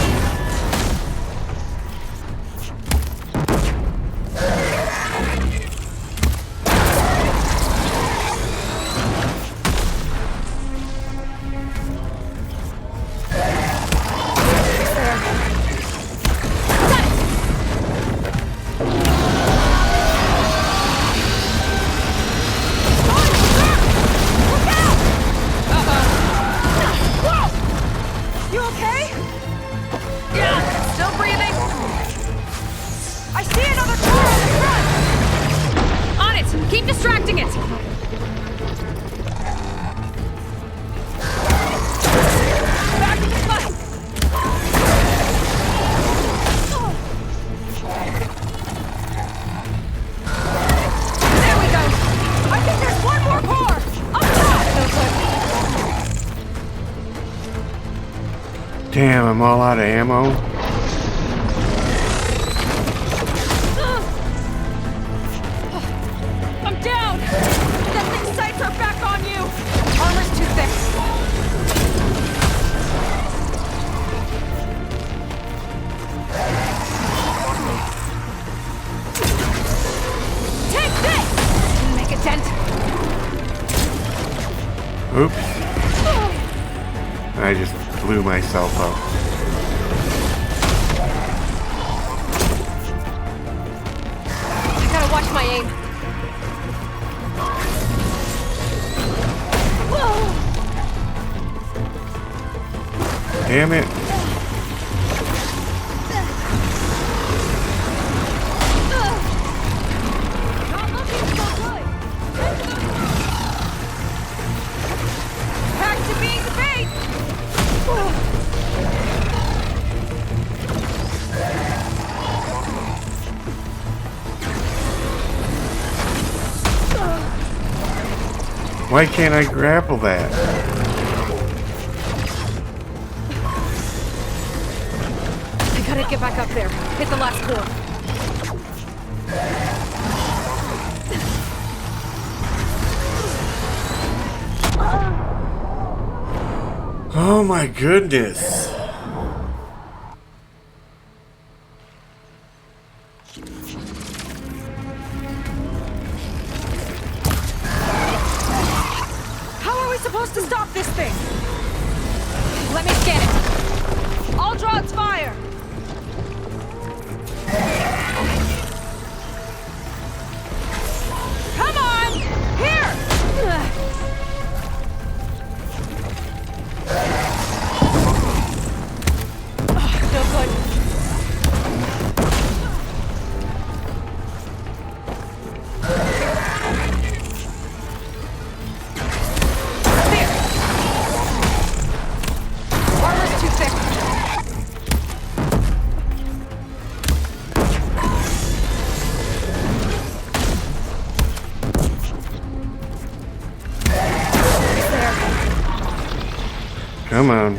E: You okay? Yeah, still breathing. I see another car on the front. On it. Keep distracting it. Back to the fight. There we go. I think there's one more car. Up top.
A: Damn, I'm all out of ammo.
E: I'm down! That thing's sights are back on you! Armor's too thick. Take this! Didn't make a dent.
A: Oops. I just blew myself up.
K: I gotta watch my aim.
A: Damn it.
E: Not looking so good. Back to being the bait!
A: Why can't I grapple that?
C: I gotta get back up there. Hit the last core.
A: Oh my goodness.
E: How are we supposed to stop this thing? Let me scan it. I'll draw its fire. Come on! Here! No good. There! Armor's too thick.
A: Come on.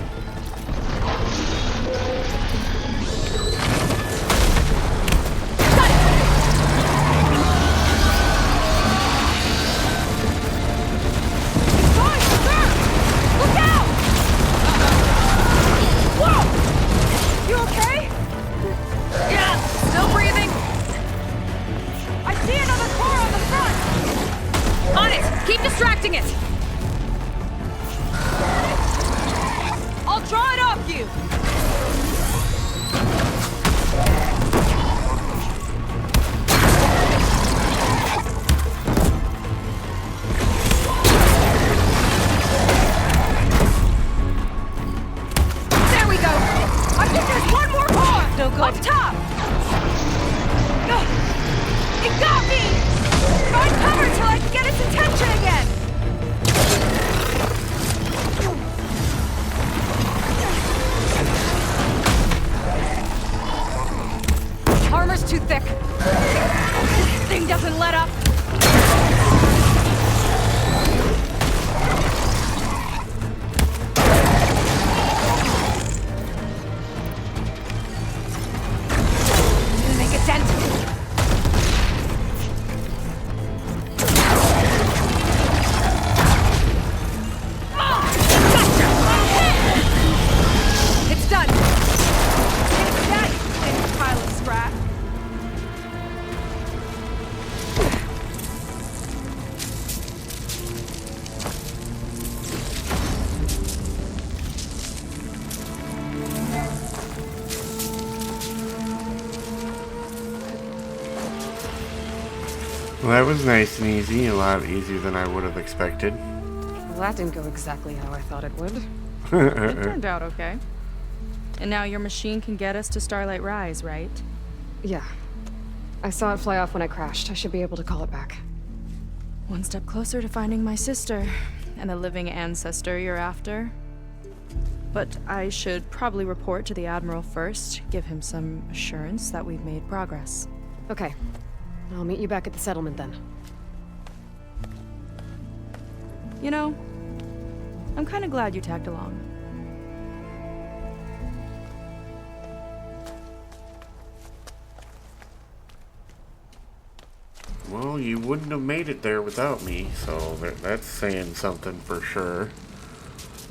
E: Keep distracting it! I'll draw it off you! There we go! I think there's one more bar! No good. Up top! It got me! Find cover till I can get its attention again! Armor's too thick. This thing doesn't let up. Didn't make a dent. It's done. It's that, you thin pile of scrap.
A: Well, that was nice and easy, a lot easier than I would have expected.
C: Well, that didn't go exactly how I thought it would.
F: It turned out okay. And now your machine can get us to Starlight Rise, right?
C: Yeah. I saw it fly off when I crashed. I should be able to call it back.
F: One step closer to finding my sister and the living ancestor you're after. But I should probably report to the Admiral first, give him some assurance that we've made progress.
C: Okay. I'll meet you back at the settlement then.
F: You know, I'm kind of glad you tagged along.
A: Well, you wouldn't have made it there without me, so that's saying something for sure.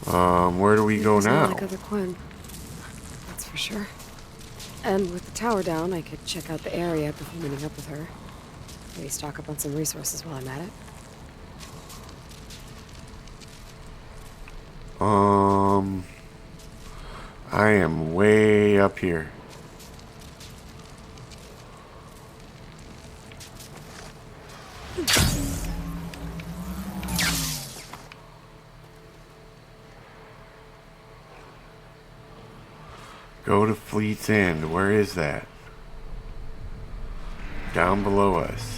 A: Where do we go now?
C: Like other Quinn. That's for sure. And with the tower down, I could check out the area before meeting up with her. Maybe stock up on some resources while I'm at it.
A: I am way up here. Go to Fleet's End. Where is that? Down below us.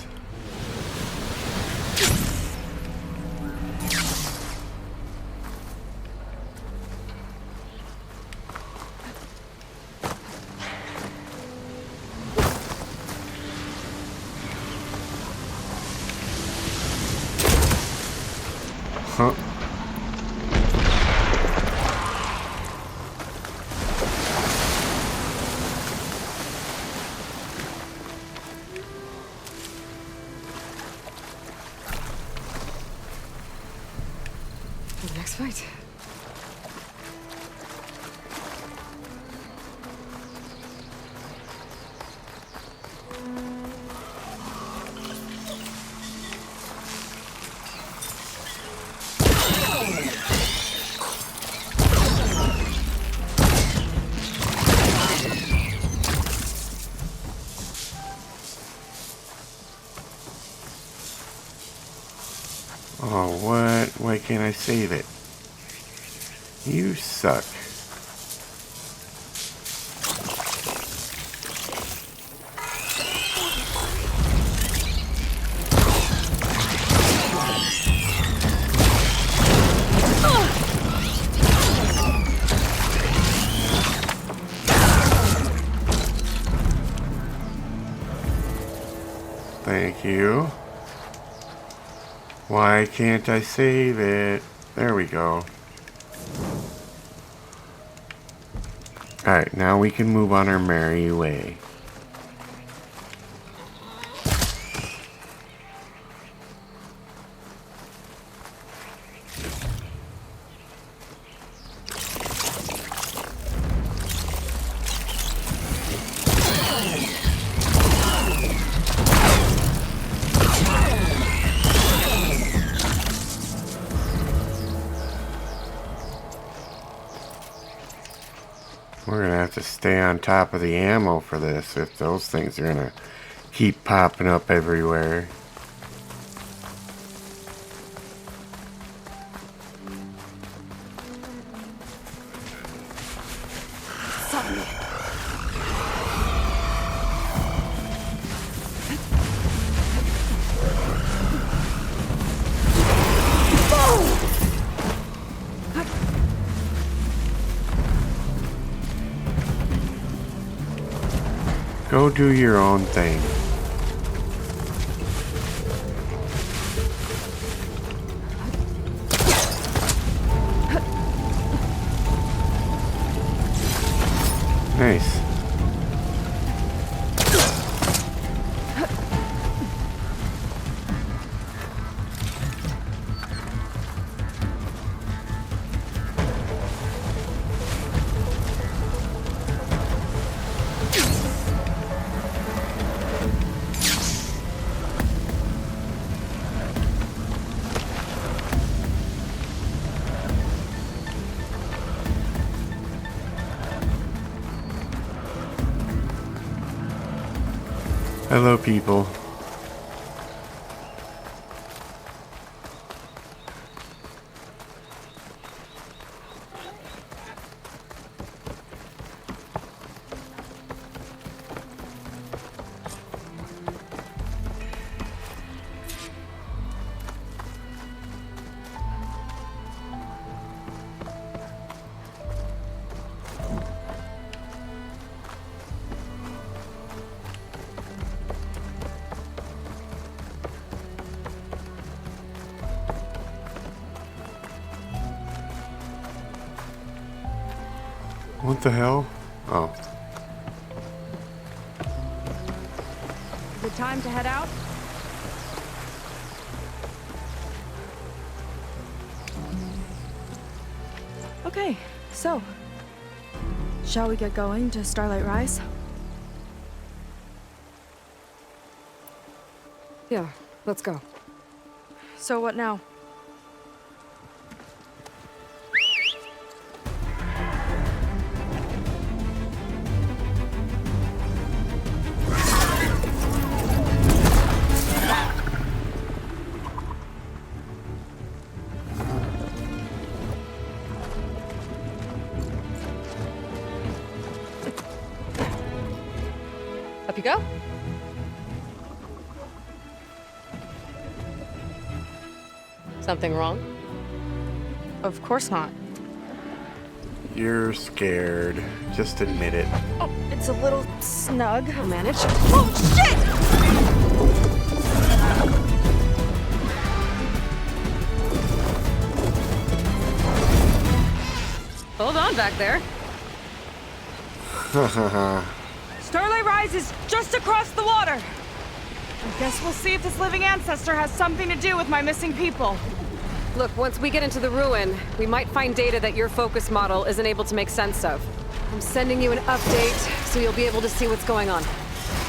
A: Huh?
C: The next fight.
A: Oh, what? Why can't I save it? You suck. Thank you. Why can't I save it? There we go. Alright, now we can move on our merry way. We're gonna have to stay on top of the ammo for this if those things are gonna keep popping up everywhere. Go do your own thing. Nice. Hello, people. What the hell? Oh.
E: Is it time to head out? Okay, so shall we get going to Starlight Rise?
C: Yeah, let's go.
E: So what now?
K: Up you go. Something wrong?
E: Of course not.
A: You're scared. Just admit it.
E: Oh, it's a little snug.
C: I'll manage.
E: Oh, shit!
K: on back there?
E: Starlight Rise is just across the water. I guess we'll see if this living ancestor has something to do with my missing people.
C: Look, once we get into the ruin, we might find data that your focus model isn't able to make sense of. I'm sending you an update, so you'll be able to see what's going on.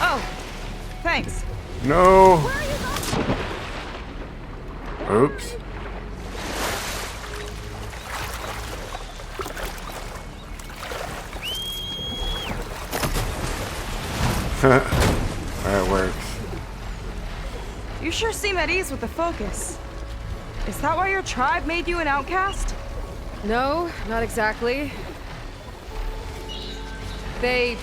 E: Oh, thanks.
A: No. Oops. That works.
E: You sure seem at ease with the focus. Is that why your tribe made you an outcast?
C: No, not exactly. They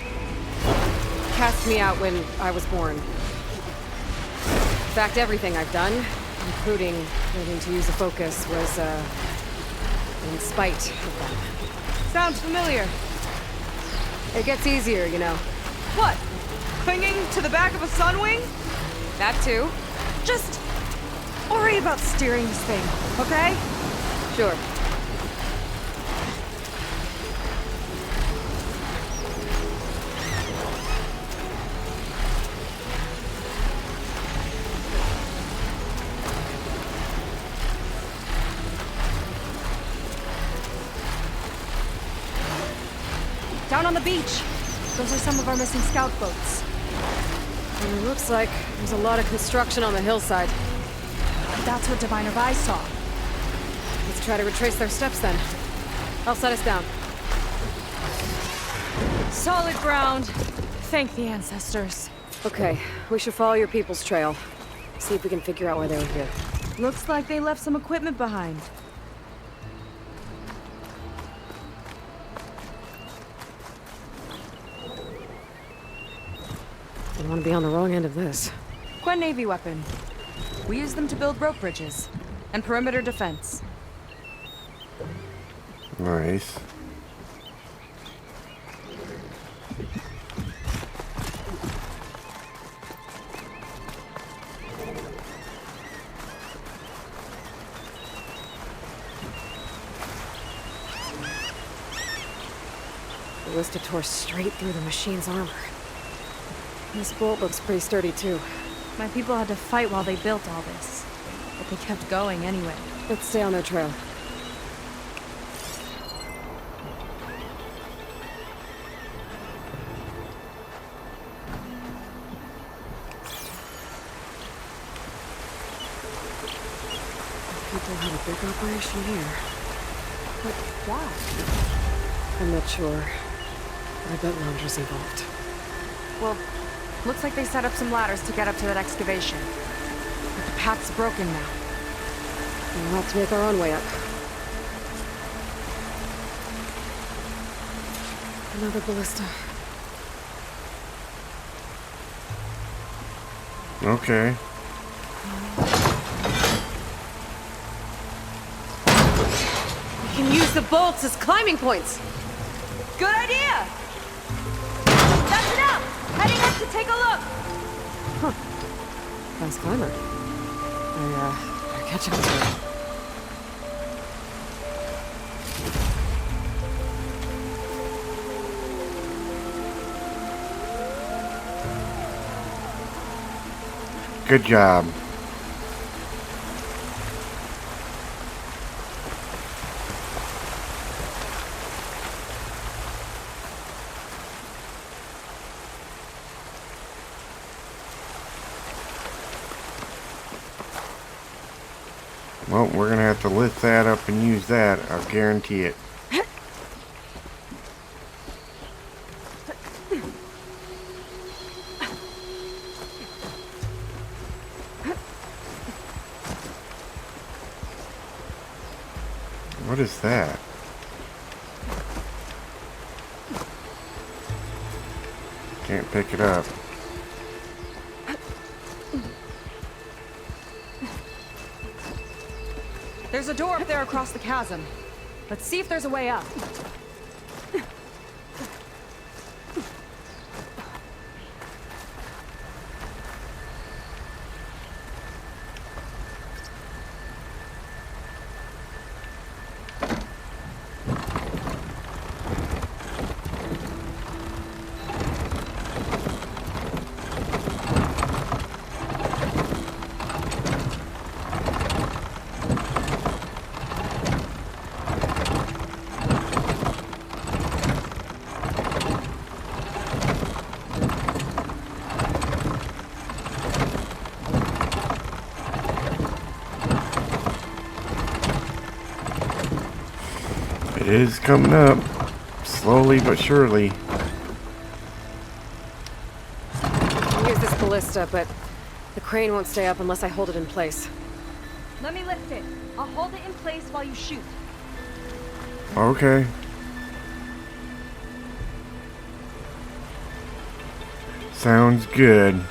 C: cast me out when I was born. In fact, everything I've done, including learning to use the focus, was in spite of them.
E: Sounds familiar.
C: It gets easier, you know.
E: What? Clinging to the back of a sunwing?
C: That too.
E: Just worry about steering this thing, okay?
C: Sure.
E: Down on the beach. Those are some of our missing scout boats.
C: And it looks like there's a lot of construction on the hillside.
E: That's what Diviner Vi saw.
C: Let's try to retrace their steps then. I'll set us down.
E: Solid ground. Thank the ancestors.
C: Okay, we should follow your people's trail. See if we can figure out why they were here.
E: Looks like they left some equipment behind.
C: I don't want to be on the wrong end of this.
E: Quen Navy weapon. We use them to build rope bridges and perimeter defense.
A: Nice.
C: The Ballista tore straight through the machine's armor. This bolt looks pretty sturdy too.
E: My people had to fight while they built all this, but they kept going anyway.
C: Let's stay on their trail. People had a big operation here.
E: But why?
C: I'm not sure. I bet Londra's involved.
E: Well, looks like they set up some ladders to get up to that excavation. But the path's broken now.
C: We'll have to make our own way up. Another ballista.
A: Okay.
C: We can use the bolts as climbing points.
E: Good idea! That's enough! Heading up to take a look!
C: Huh. Fast climber. Better catch up to her.
A: Good job. Well, we're gonna have to lift that up and use that, I'll guarantee it. What is that? Can't pick it up.
E: There's a door up there across the chasm. Let's see if there's a way up.
A: It is coming up, slowly but surely.
C: I'll use this ballista, but the crane won't stay up unless I hold it in place.
E: Let me lift it. I'll hold it in place while you shoot.
A: Okay. Sounds good.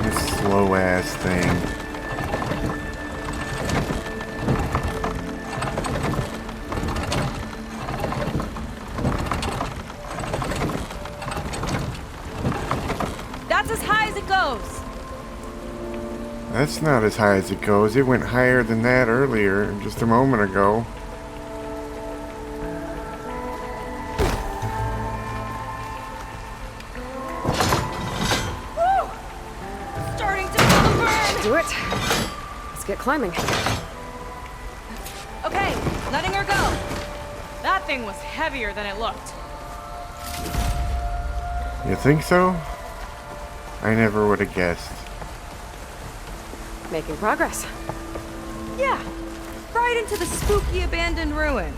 A: This slow ass thing.
E: That's as high as it goes.
A: That's not as high as it goes. It went higher than that earlier, just a moment ago.
E: Starting to feel the burn.
C: Do it. Let's get climbing.
E: Okay, letting her go. That thing was heavier than it looked.
A: You think so? I never would have guessed.
C: Making progress.
E: Yeah, right into the spooky abandoned ruin.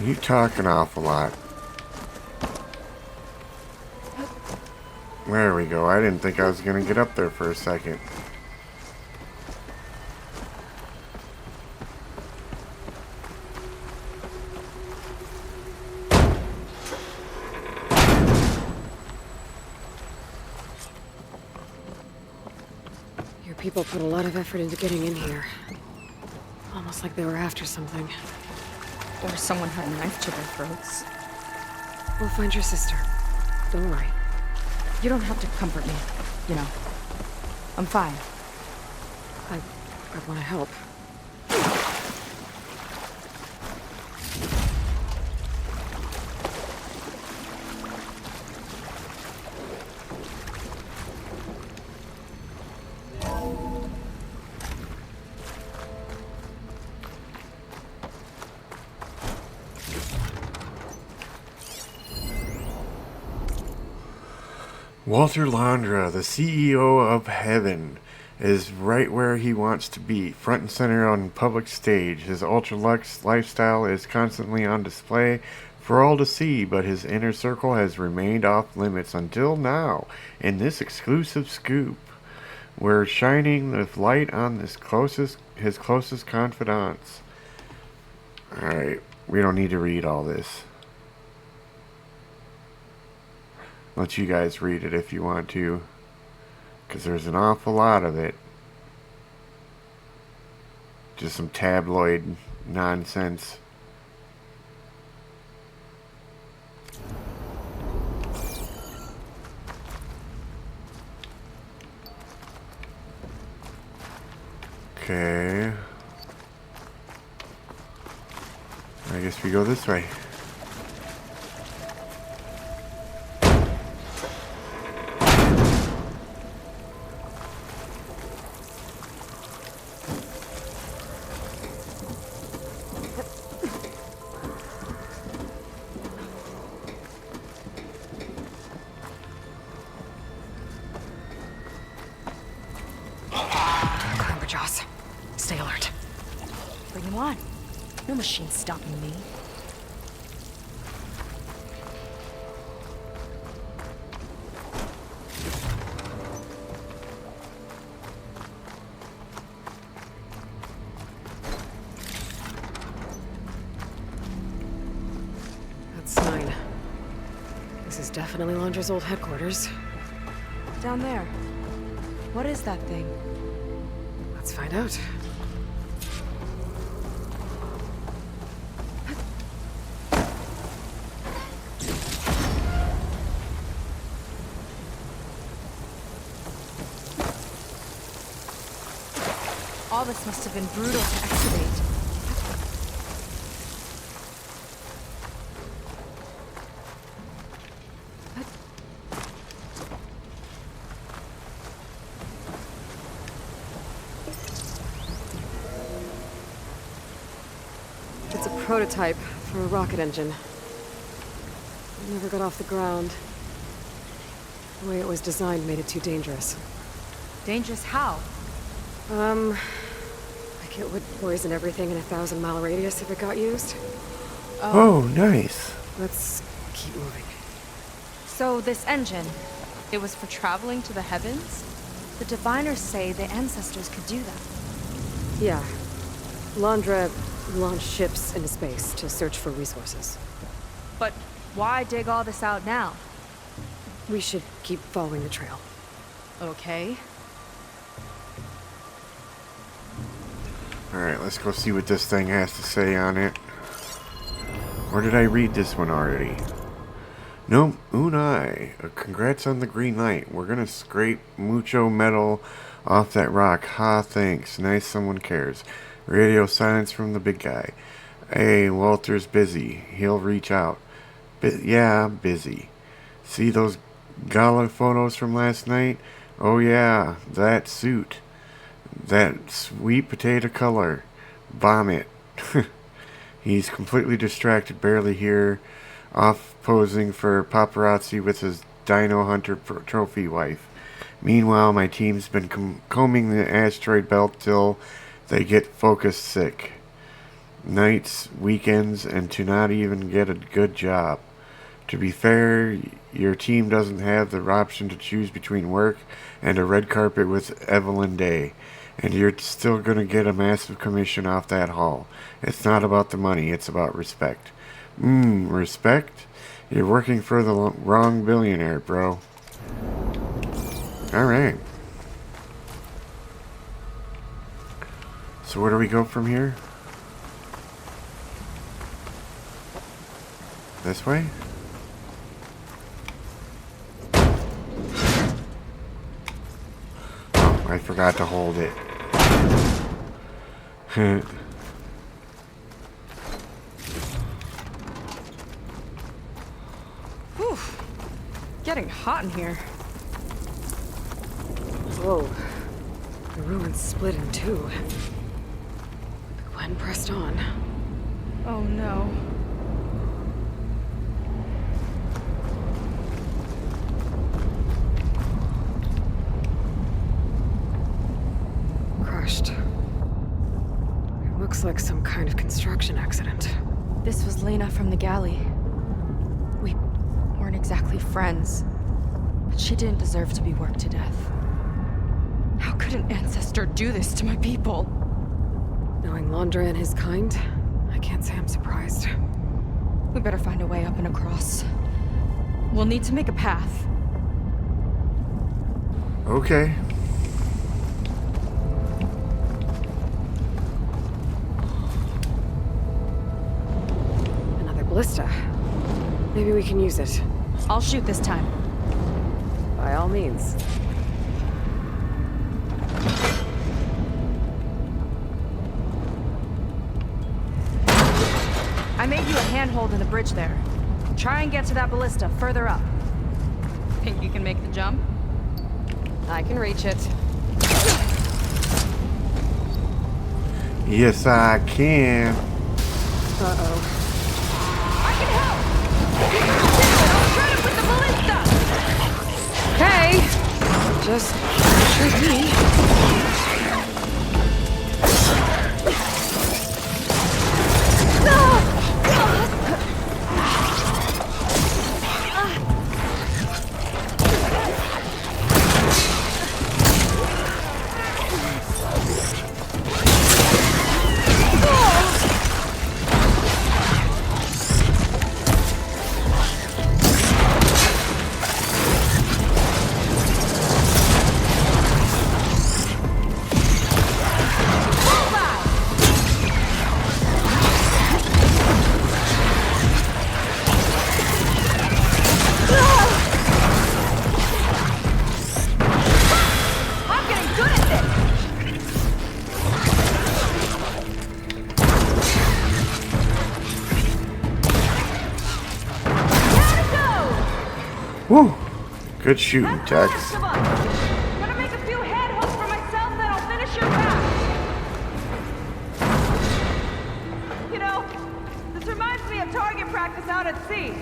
A: You talk an awful lot. There we go. I didn't think I was gonna get up there for a second.
C: Your people put a lot of effort into getting in here. Almost like they were after something.
F: Or someone had a knife to their throats.
C: We'll find your sister. Don't worry.
F: You don't have to comfort me, you know. I'm fine.
C: I want to help.
A: Walter Londra, the CEO of Heaven, is right where he wants to be, front and center on public stage. His ultra-luxe lifestyle is constantly on display for all to see, but his inner circle has remained off limits until now. In this exclusive scoop, we're shining the light on his closest confidants. Alright, we don't need to read all this. Let you guys read it if you want to, because there's an awful lot of it. Just some tabloid nonsense. Okay. I guess we go this way.
C: Jaws, stay alert.
E: Bring him on. No machine stopping me.
C: That's 9. This is definitely Londra's old headquarters.
E: Down there. What is that thing?
C: Let's find out.
E: All this must have been brutal to excavate.
C: It's a prototype for a rocket engine. It never got off the ground. The way it was designed made it too dangerous.
E: Dangerous how?
C: Like it would poison everything in a 1,000-mile radius if it got used.
A: Oh, nice.
C: Let's keep moving.
E: So this engine, it was for traveling to the heavens? The diviners say the ancestors could do that.
C: Yeah. Londra launched ships into space to search for resources.
E: But why dig all this out now?
C: We should keep following the trail.
E: Okay.
A: Alright, let's go see what this thing has to say on it. Or did I read this one already? Nope, Unai. Congrats on the green light. We're gonna scrape mucho metal off that rock. Ha, thanks. Nice someone cares. Radio silence from the big guy. Hey, Walter's busy. He'll reach out. Yeah, busy. See those gala photos from last night? Oh yeah, that suit. That sweet potato color. Bomb it. He's completely distracted, barely here, off posing for paparazzi with his Dino Hunter trophy wife. Meanwhile, my team's been combing the asteroid belt till they get focus sick. Nights, weekends, and to not even get a good job. To be fair, your team doesn't have the option to choose between work and a red carpet with Evelyn Day. And you're still going to get a massive commission off that haul. It's not about the money, it's about respect. Respect? You're working for the wrong billionaire, bro. Alright. So where do we go from here? This way? Oh, I forgot to hold it.
E: Whew. Getting hot in here.
C: Whoa. The ruins split in two. Gwen pressed on.
E: Oh no.
C: Crushed. It looks like some kind of construction accident.
F: This was Lena from the galley. We weren't exactly friends, but she didn't deserve to be worked to death. How could an ancestor do this to my people?
C: Knowing Londra and his kind, I can't say I'm surprised.
F: We better find a way up and across. We'll need to make a path.
A: Okay.
C: Another ballista. Maybe we can use it.
E: I'll shoot this time.
C: By all means.
E: I made you a handhold in the bridge there. Try and get to that ballista further up. Think you can make the jump?
C: I can reach it.
A: Yes, I can.
C: Uh-oh.
E: I can help! I'll try to put the ballista!
C: Okay. Just shoot me.
A: Woo! Good shooting, Tex.
E: Gonna make a few handholds for myself, then I'll finish your back. You know, target practice out at sea.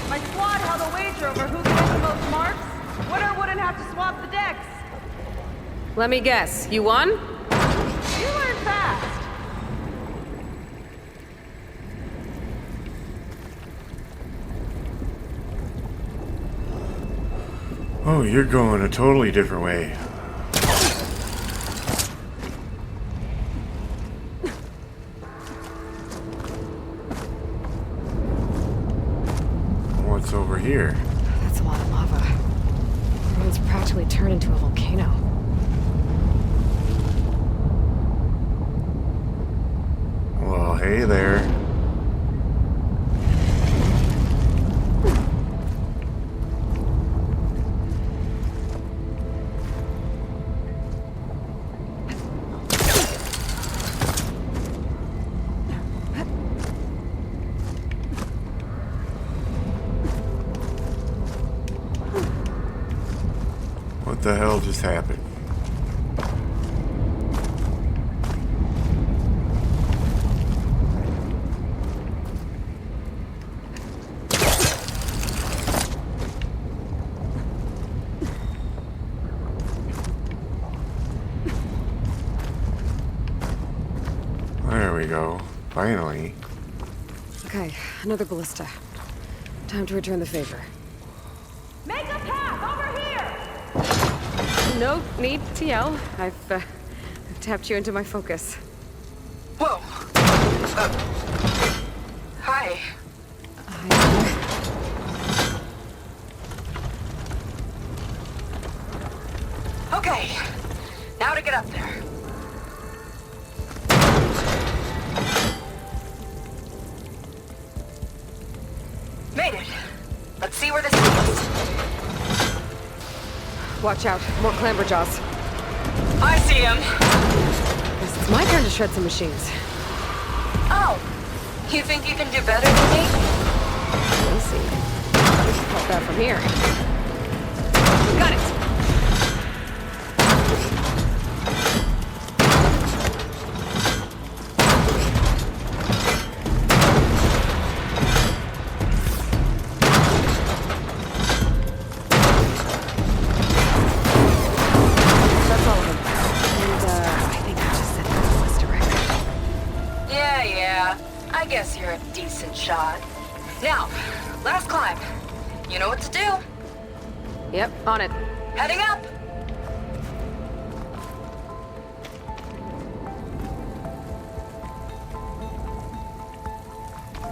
E: My squad held a wager over who could hit the most marks. Winner wouldn't have to swap the decks.
K: Let me guess, you won?
E: You learn fast.
A: Oh, you're going a totally different way. What's over here?
C: That's a lot of lava. The world's practically turned into a volcano.
A: Well, hey there. What the hell just happened? There we go. Finally.
C: Okay, another ballista. Time to return the favor.
E: Make a path over here!
C: No need to yell. I've tapped you into my focus.
D: Whoa. Hi. Okay. Now to get up there. Made it. Let's see where this leads.
C: Watch out, more clamberjaws.
D: I see him.
C: Guess it's my turn to shred some machines.
D: Oh, you think you can do better than me?
C: We'll see. Not bad from here.
D: Got it.
C: That's all of them. And, I think I just set the ballista record.
D: Yeah. I guess you're a decent shot. Now, last climb. You know what to do.
C: Yep, on it.
D: Heading up.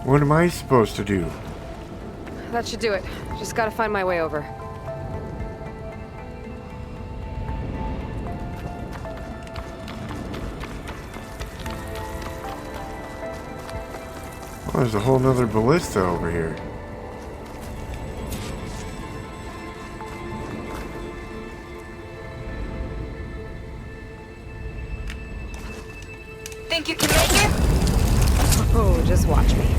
A: What am I supposed to do?
C: That should do it. Just gotta find my way over.
A: Oh, there's a whole nother ballista over here.
D: Think you can make it?
C: Oh, just watch me.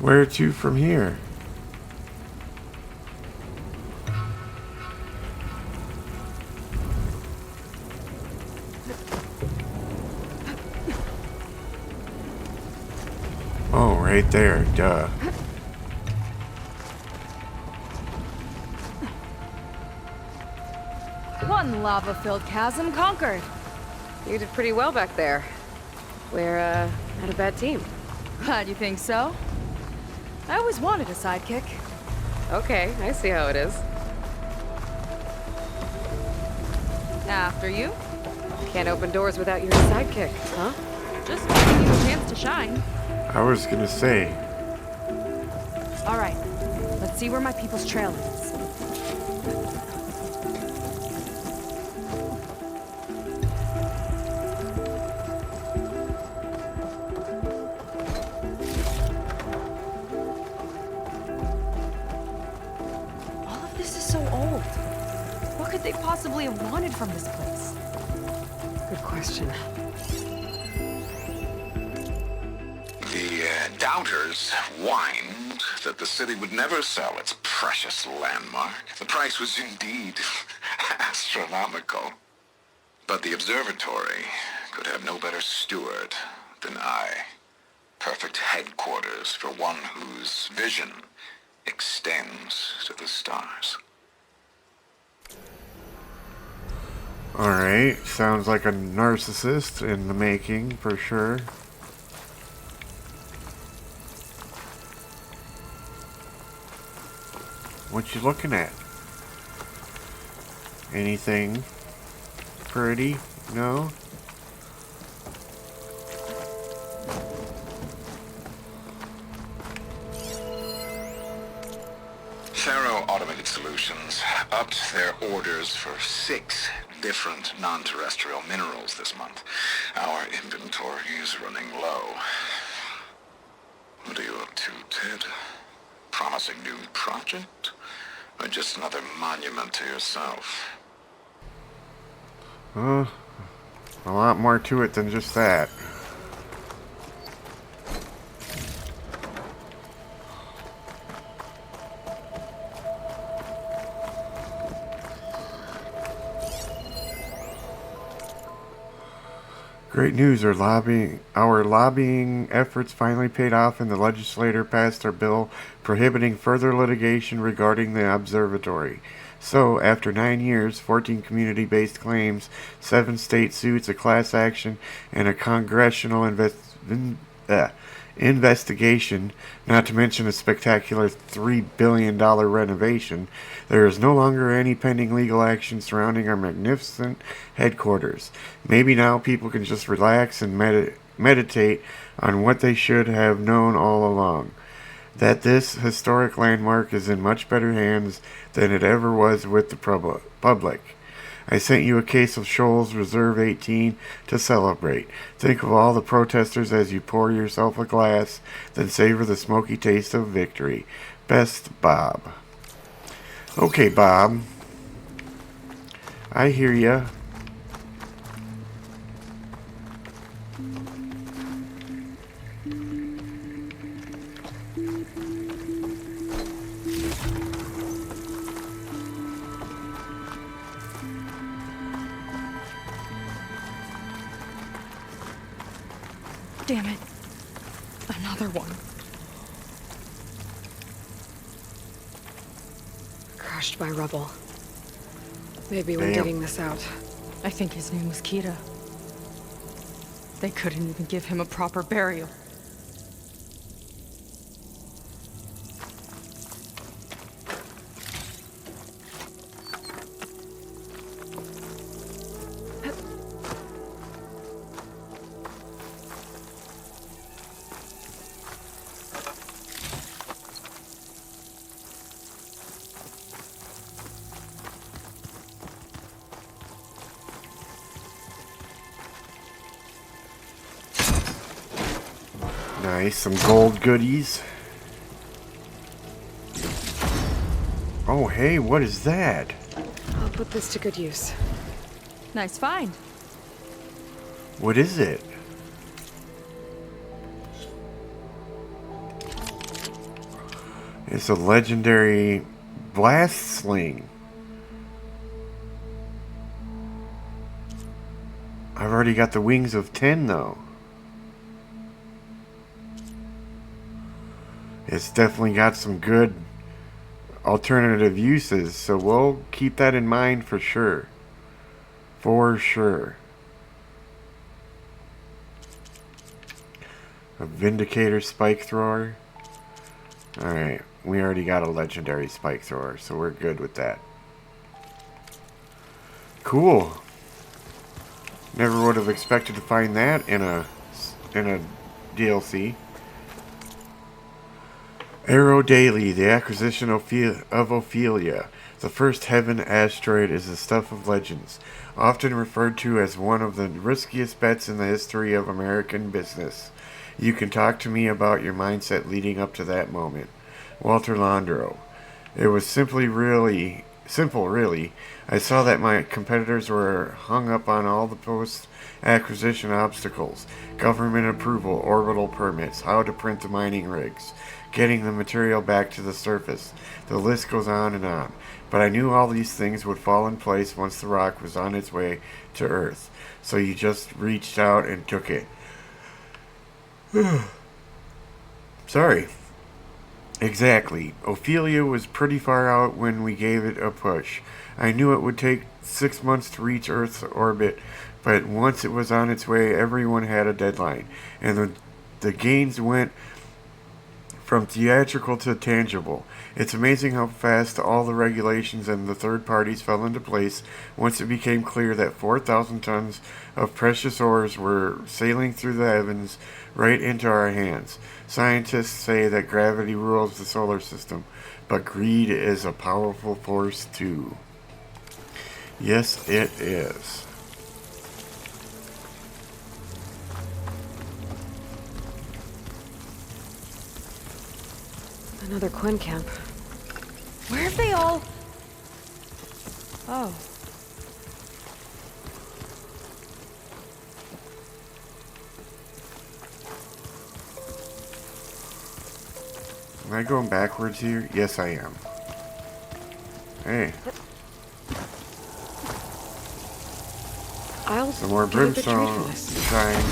A: Where to from here? Oh, right there, duh.
E: One lava-filled chasm conquered.
C: You did pretty well back there. We're, not a bad team.
E: Glad you think so. I always wanted a sidekick.
C: Okay, I see how it is.
E: After you.
C: Can't open doors without your sidekick, huh?
E: Just giving you a chance to shine.
A: I was gonna say.
E: All right, let's see where my people's trail is. they possibly have wanted from this place?
C: Good question.
N: The doubters whined that the city would never sell its precious landmark. The price was indeed astronomical. But the observatory could have no better steward than I. Perfect headquarters for one whose vision extends to the stars.
A: Alright, sounds like a narcissist in the making, for sure. What you looking at? Anything pretty? No?
N: Thru Automated Solutions upped their orders for 6 different non-terrestrial minerals this month. Our inventory is running low. What are you up to, Ted? Promising new project? Or just another monument to yourself?
A: A lot more to it than just that. Great news, our lobbying efforts finally paid off and the legislature passed our bill prohibiting further litigation regarding the observatory. So, after 9 years, 14 community-based claims, 7 state suits, a class action, and a congressional investigation, not to mention a spectacular $3 billion renovation, there is no longer any pending legal action surrounding our magnificent headquarters. Maybe now people can just relax and meditate on what they should have known all along. That this historic landmark is in much better hands than it ever was with the public. I sent you a case of Shoals Reserve 18 to celebrate. Think of all the protesters as you pour yourself a glass, then savor the smoky taste of victory. Best, Bob. Okay, Bob. I hear ya.
E: Damn it. Another one.
C: Crushed by rubble. Maybe when digging this out.
E: I think his name was Kira. They couldn't even give him a proper burial.
A: Nice, some gold goodies. Oh, hey, what is that?
C: I'll put this to good use.
E: Nice find.
A: What is it? It's a legendary blast sling. I've already got the wings of 10 though. It's definitely got some good alternative uses, so we'll keep that in mind for sure. For sure. A Vindicator spike thrower. Alright, we already got a legendary spike thrower, so we're good with that. Cool. Never would have expected to find that in a DLC. Arrow Daily, the acquisition of Ophelia. The first heaven asteroid is the stuff of legends, often referred to as one of the riskiest bets in the history of American business. You can talk to me about your mindset leading up to that moment. Walter Landro. It was simply really simple, really. I saw that my competitors were hung up on all the post-acquisition obstacles, government approval, orbital permits, how to print the mining rigs, getting the material back to the surface. The list goes on and on. But I knew all these things would fall in place once the rock was on its way to Earth. So you just reached out and took it. Sorry. Exactly. Ophelia was pretty far out when we gave it a push. I knew it would take 6 months to reach Earth's orbit, but once it was on its way, everyone had a deadline. And the gains went from theatrical to tangible. It's amazing how fast all the regulations and the third parties fell into place once it became clear that 4,000 tons of precious ores were sailing through the heavens right into our hands. Scientists say that gravity rules the solar system, but greed is a powerful force too. Yes, it is.
C: Another Quinn camp.
E: Where have they all... Oh.
A: Am I going backwards here? Yes, I am. Hey. Some more brimstone shine.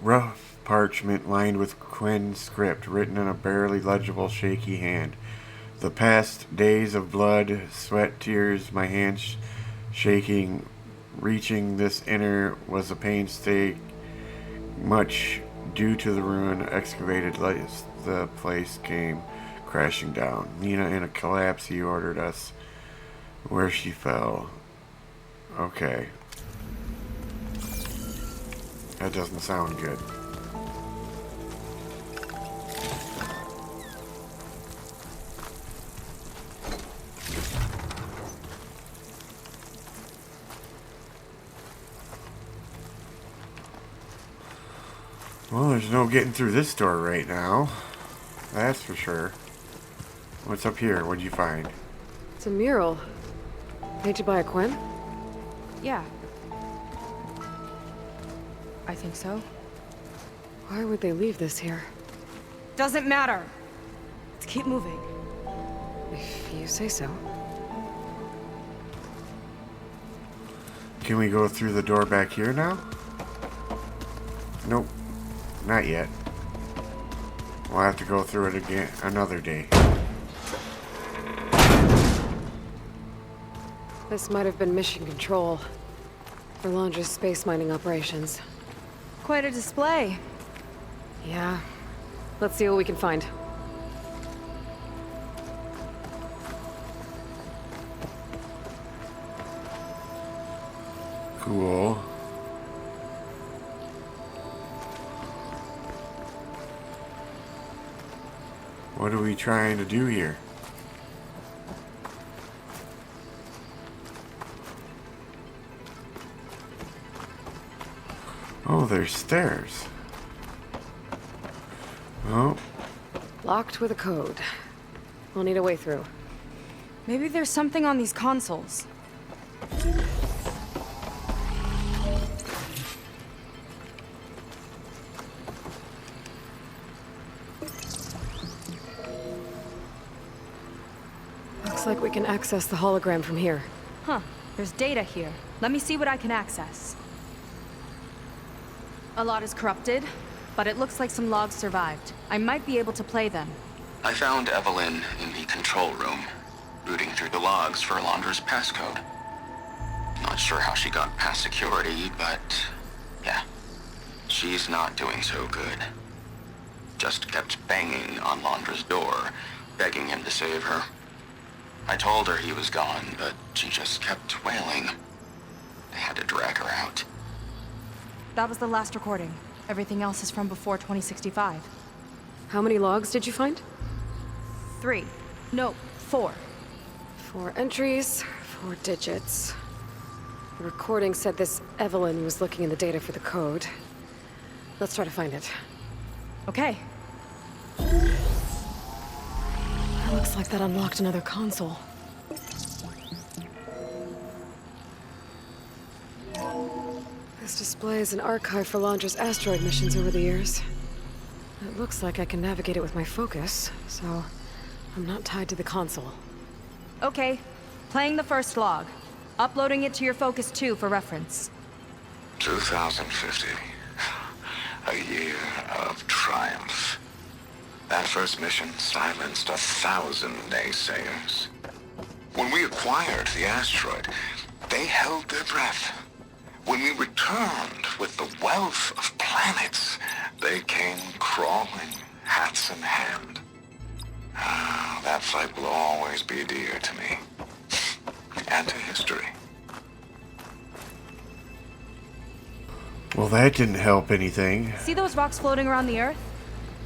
A: Rough parchment lined with Quinn script, written in a barely legible, shaky hand. The past days of blood, sweat, tears, my hands shaking, reaching this inner was a painstaking, much due to the ruin excavated as the place came crashing down. Nina, in a collapse, he ordered us where she fell. Okay. That doesn't sound good. Well, there's no getting through this door right now. That's for sure. What's up here? What'd you find?
C: It's a mural. Painted by a Quinn?
F: Yeah. I think so.
C: Why would they leave this here?
E: Doesn't matter. Let's keep moving.
C: If you say so.
A: Can we go through the door back here now? Nope. Not yet. We'll have to go through it again another day.
C: This might have been mission control for Londra's space mining operations.
E: Quite a display.
C: Yeah. Let's see what we can find.
A: Cool. What are we trying to do here? Oh, there's stairs. Oh.
C: Locked with a code. We'll need a way through.
E: Maybe there's something on these consoles.
C: Looks like we can access the hologram from here.
E: Huh. There's data here. Let me see what I can access. A lot is corrupted, but it looks like some logs survived. I might be able to play them.
N: I found Evelyn in the control room, rooting through the logs for Alondra's passcode. Not sure how she got past security, but yeah, she's not doing so good. Just kept banging on Alondra's door, begging him to save her. I told her he was gone, but she just kept wailing. I had to drag her out.
E: That was the last recording. Everything else is from before 2065.
C: How many logs did you find?
E: 3. No, 4.
C: 4 entries, 4 digits. The recording said this Evelyn was looking in the data for the code. Let's try to find it.
E: Okay.
C: It looks like that unlocked another console. This displays an archive for Londra's asteroid missions over the years. It looks like I can navigate it with my focus, so I'm not tied to the console.
E: Okay. Playing the first log. Uploading it to your Focus 2 for reference.
N: 2050. A year of triumph. That first mission silenced 1,000 naysayers. When we acquired the asteroid, they held their breath. When we returned with the wealth of planets, they came crawling, hats in hand. That fight will always be dear to me. And to history.
A: Well, that didn't help anything.
E: See those rocks floating around the Earth?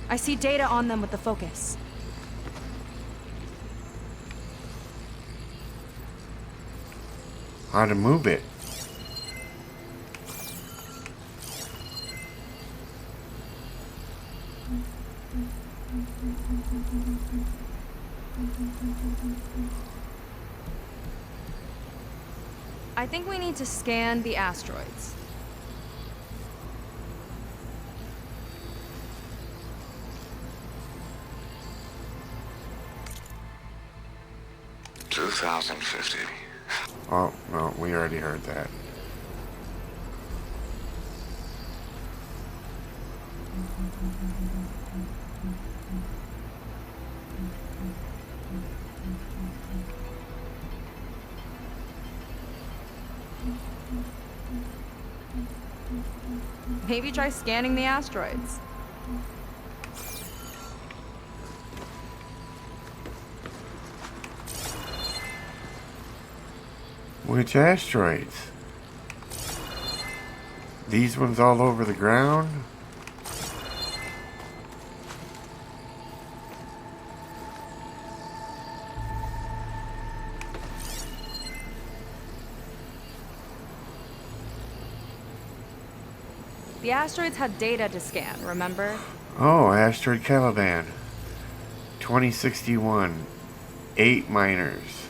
E: I see data on them with the focus.
A: How to move it?
E: I think we need to scan the asteroids.
N: $2,050.
A: Oh, no, we already heard that.
E: Maybe try scanning the asteroids.
A: Which asteroids? These ones all over the ground?
E: The asteroids had data to scan, remember?
A: Oh, asteroid Caliban. 2061. 8 miners.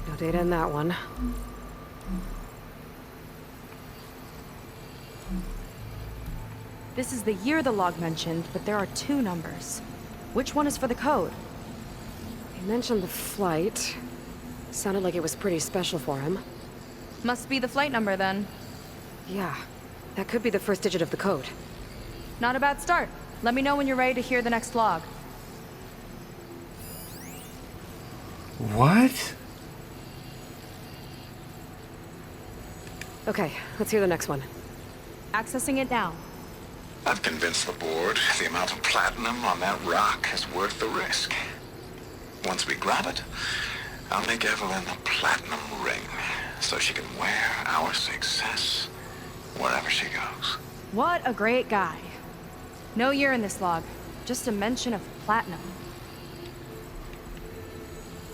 C: No data in that one.
E: This is the year the log mentioned, but there are 2 numbers. Which one is for the code?
C: He mentioned the flight. Sounded like it was pretty special for him.
E: Must be the flight number then.
C: Yeah, that could be the first digit of the code.
E: Not a bad start. Let me know when you're ready to hear the next log.
A: What?
C: Okay, let's hear the next one.
E: Accessing it now.
N: I've convinced the board the amount of platinum on that rock is worth the risk. Once we grab it, I'll make Evelyn a platinum ring so she can wear our success wherever she goes.
E: What a great guy. No year in this log, just a mention of platinum.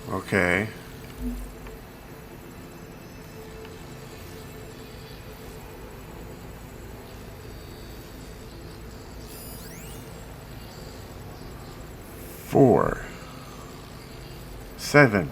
A: Okay. Four. 7.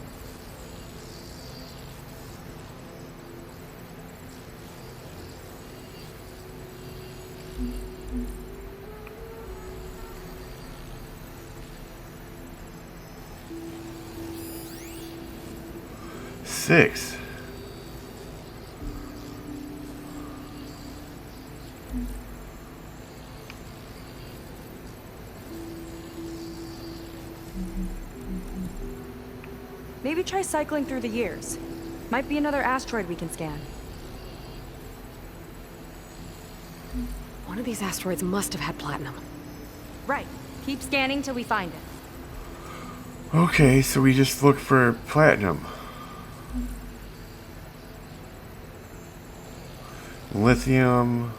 A: Six.
E: Maybe try cycling through the years. Might be another asteroid we can scan.
C: One of these asteroids must have had platinum.
E: Right. Keep scanning till we find it.
A: Okay, so we just look for platinum. Lithium.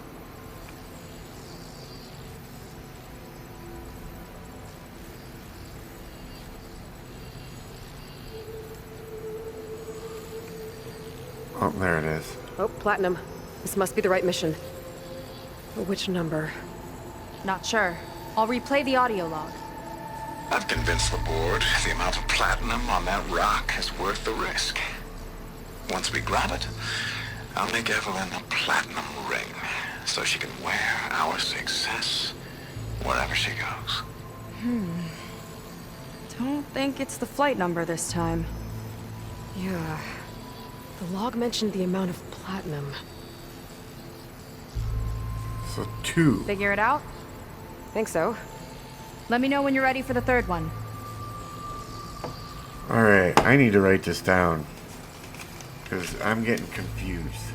A: Oh, there it is.
C: Oh, platinum. This must be the right mission. But which number?
E: Not sure. I'll replay the audio log.
N: I've convinced the board the amount of platinum on that rock is worth the risk. Once we grab it, I'll make Evelyn a platinum ring so she can wear our success wherever she goes.
E: Don't think it's the flight number this time.
C: Yeah. The log mentioned the amount of platinum.
A: So 2.
E: Figure it out?
C: Think so.
E: Let me know when you're ready for the third one.
A: Alright, I need to write this down. Because I'm getting confused.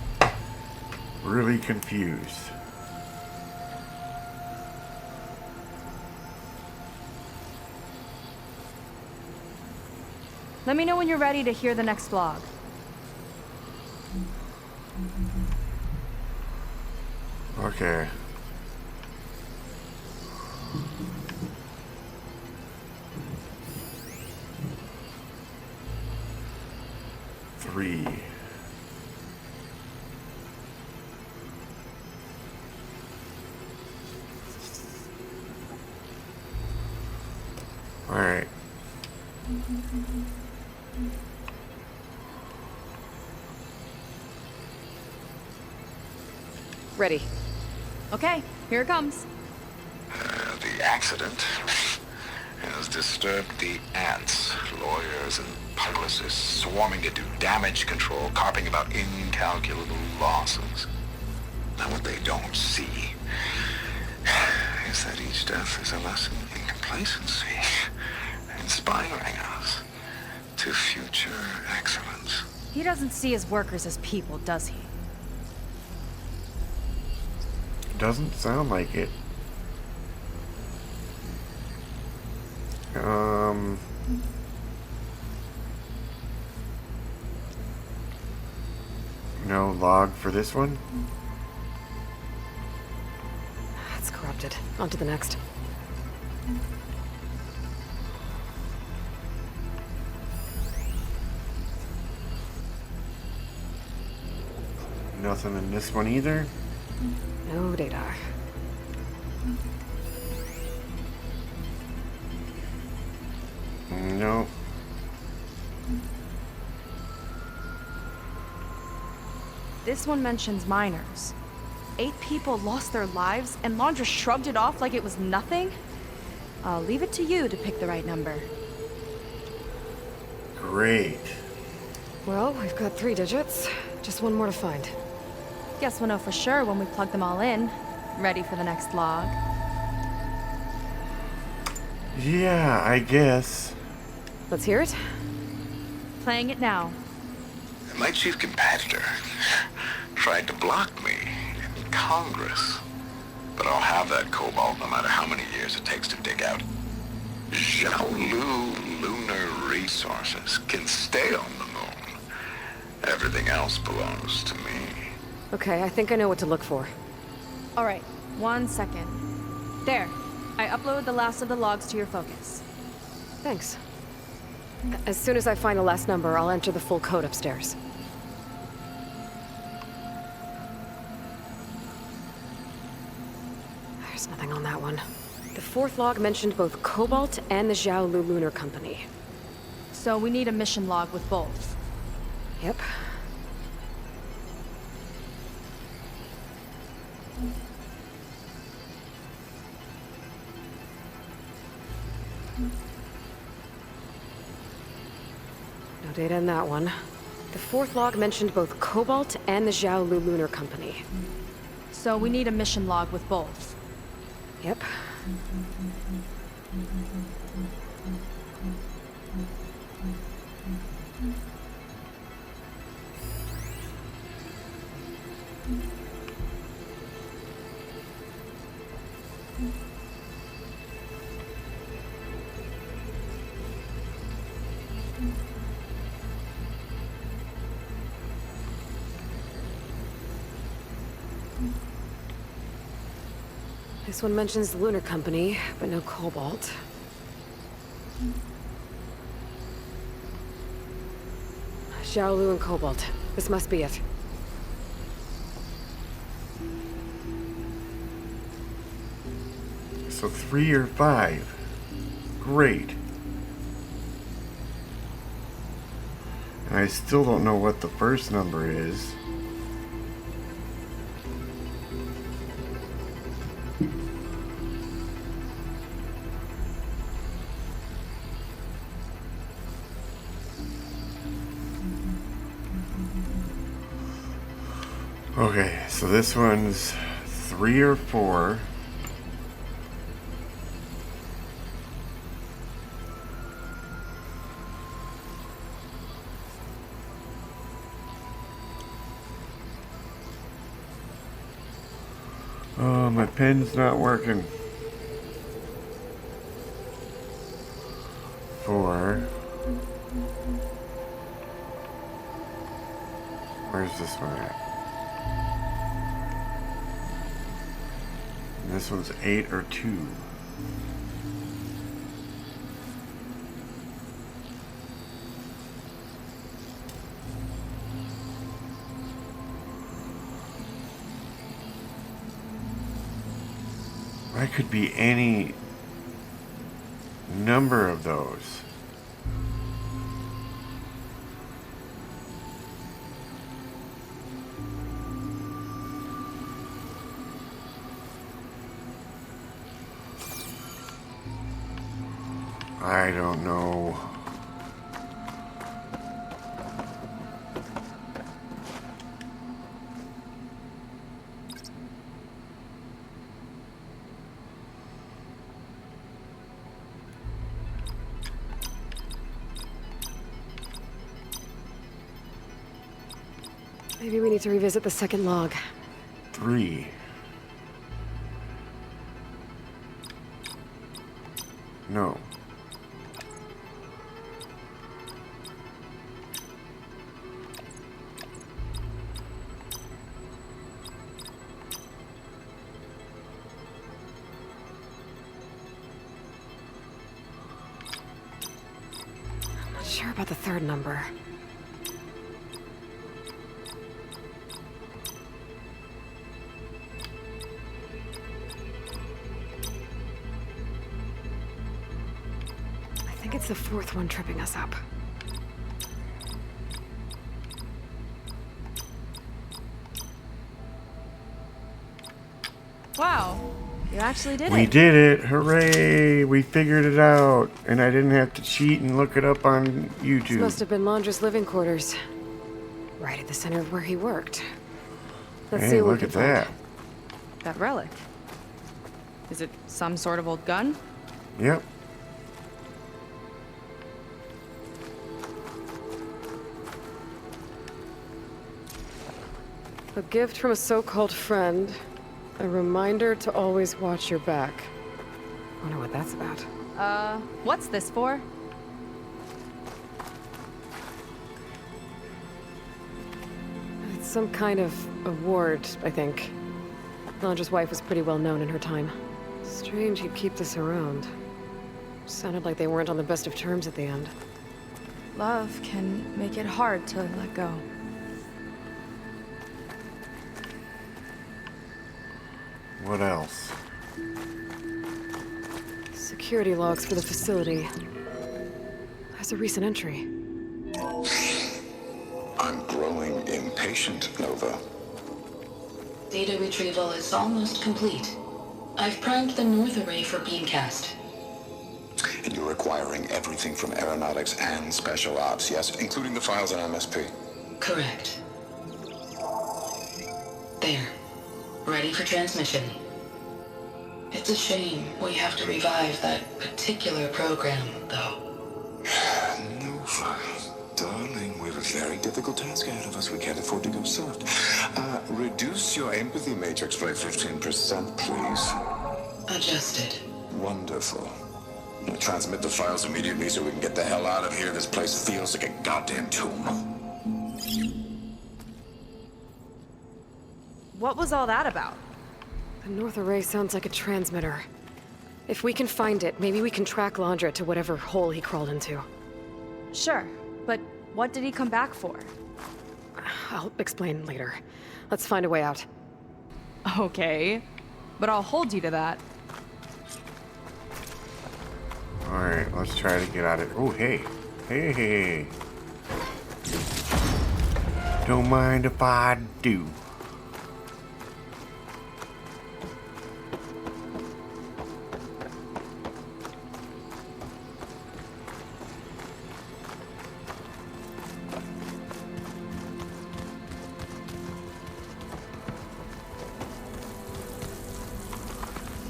A: Really confused.
E: Let me know when you're ready to hear the next vlog.
A: Okay. Three. All right.
C: Ready.
E: Okay, here it comes.
N: The accident has disturbed the ants, lawyers and publicists swarming to do damage control, carping about incalculable losses. Now what they don't see is that each death is a lesson in complacency, inspiring us to future excellence.
E: He doesn't see his workers as people, does he?
A: Doesn't sound like it. No log for this one?
C: It's corrupted. On to the next.
A: Nothing in this one either?
C: No data.
A: No.
E: This one mentions miners. 8 people lost their lives, and Laundra shrugged it off like it was nothing? I'll leave it to you to pick the right number.
A: Great.
C: Well, we've got 3 digits. Just one more to find.
E: Guess we'll know for sure when we plug them all in. Ready for the next log?
A: Yeah, I guess.
C: Let's hear it.
E: Playing it now.
N: My chief competitor tried to block me in Congress. But I'll have that cobalt no matter how many years it takes to dig out. Xiaolu lunar resources can stay on the moon. Everything else belongs to me.
C: Okay, I think I know what to look for.
E: All right, 1 second. There, I uploaded the last of the logs to your focus.
C: Thanks. As soon as I find the last number, I'll enter the full code upstairs. There's nothing on that one. The 4th log mentioned both Cobalt and the Xiaolu Lunar Company.
E: So we need a mission log with both.
C: Yep. No data in that one. The 4th log mentioned both Cobalt and the Xiaolu Lunar Company.
E: So we need a mission log with both.
C: Yep. This one mentions the Lunar Company, but no cobalt. Xiaolu and cobalt. This must be it.
A: So 3 or 5. Great. And I still don't know what the first number is. Okay, so this one's 3 or 4. Oh, my pen's not working. 4. Where's this one at? And this one's 8 or 2. I could be any number of those. I don't know.
C: Maybe we need to revisit the second log.
A: 3. No.
C: I'm not sure about the third number. I think it's the fourth one tripping us up.
F: Wow, you actually did it.
A: We did it! Hooray! We figured it out! And I didn't have to cheat and look it up on YouTube.
C: This must have been Londra's living quarters. Right at the center of where he worked. Let's see
A: Hey,
C: what
A: look
C: we
A: at
C: can find.
A: that.
F: That relic. Is it some sort of old gun?
A: Yep.
C: A gift from a so-called friend. A reminder to always watch your back. Wonder what that's about.
F: What's this for?
C: It's some kind of award, I think. Londra's wife was pretty well known in her time. Strange he'd keep this around. Sounded like they weren't on the best of terms at the end.
F: Love can make it hard to let go.
A: What else?
C: Security logs for the facility. There's a recent entry.
N: I'm growing impatient, Nova.
O: Data retrieval is almost complete. I've primed the north array for beamcast.
N: And you're acquiring everything from aeronautics and special ops, yes? Including the files on MSP.
O: Correct. There. Ready for transmission. It's a shame we have to revive that particular program, though.
N: Nova, darling, we have a very difficult task ahead of us. We can't afford to go soft. Reduce your empathy matrix by 15%, please.
O: Adjusted.
N: Wonderful. Now transmit the files immediately so we can get the hell out of here. This place feels like a goddamn tomb.
F: What was all that about?
C: The North Array sounds like a transmitter. If we can find it, maybe we can track Landra to whatever hole he crawled into.
F: Sure, but what did he come back for?
C: I'll explain later. Let's find a way out.
F: Okay, but I'll hold you to that.
A: Alright, let's try to get out of here. Oh, hey. Hey. Don't mind if I do.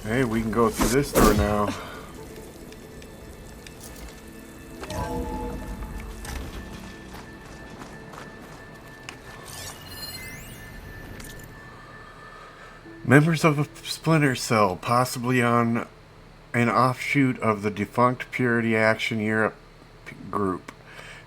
A: Hey, we can go through this door now. Members of a splinter cell, possibly on an offshoot of the defunct Purity Action Europe group.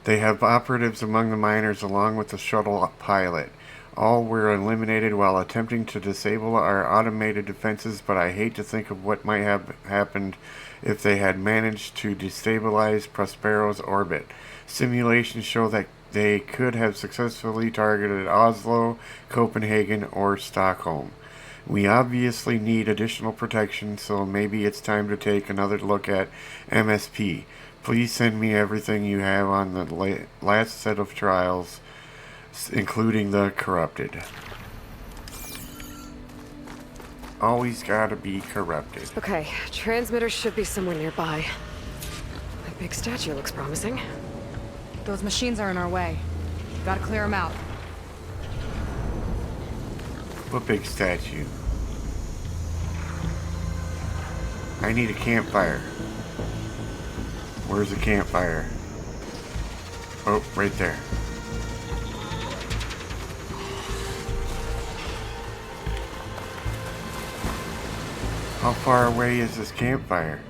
A: They have operatives among the miners along with the shuttle pilot. All were eliminated while attempting to disable our automated defenses, but I hate to think of what might have happened if they had managed to destabilize Prospero's orbit. Simulations show that they could have successfully targeted Oslo, Copenhagen, or Stockholm. We obviously need additional protection, so maybe it's time to take another look at MSP. Please send me everything you have on the last set of trials, including the corrupted. Always gotta be corrupted.
C: Okay, transmitter should be somewhere nearby. That big statue looks promising.
F: Those machines are in our way. Gotta clear them out.
A: What big statue? I need a campfire. Where's the campfire? Oh, right there. How far away is this campfire?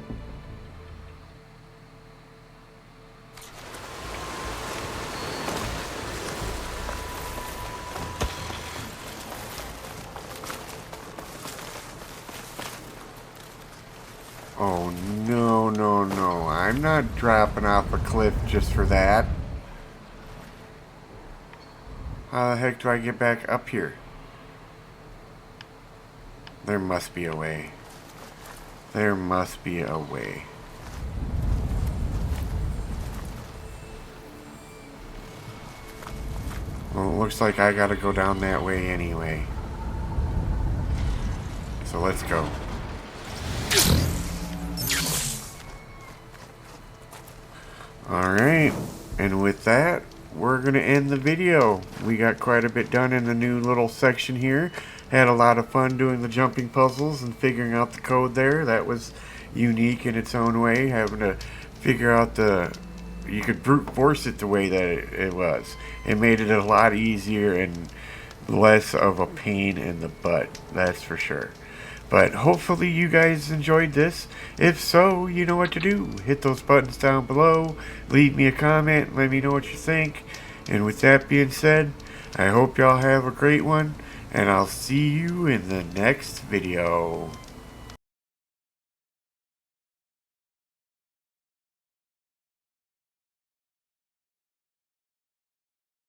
A: Oh, no. I'm not dropping off a cliff just for that. How the heck do I get back up here? There must be a way. There must be a way. Well, it looks like I gotta go down that way anyway. So let's go. Alright, and with that, we're going to end the video. We got quite a bit done in the new little section here. Had a lot of fun doing the jumping puzzles and figuring out the code there. That was unique in its own way, having to figure out you could brute force it the way that it was. It made it a lot easier and less of a pain in the butt, that's for sure. But hopefully you guys enjoyed this. If so, you know what to do. Hit those buttons down below. Leave me a comment. Let me know what you think. And with that being said, I hope y'all have a great one. And I'll see you in the next video.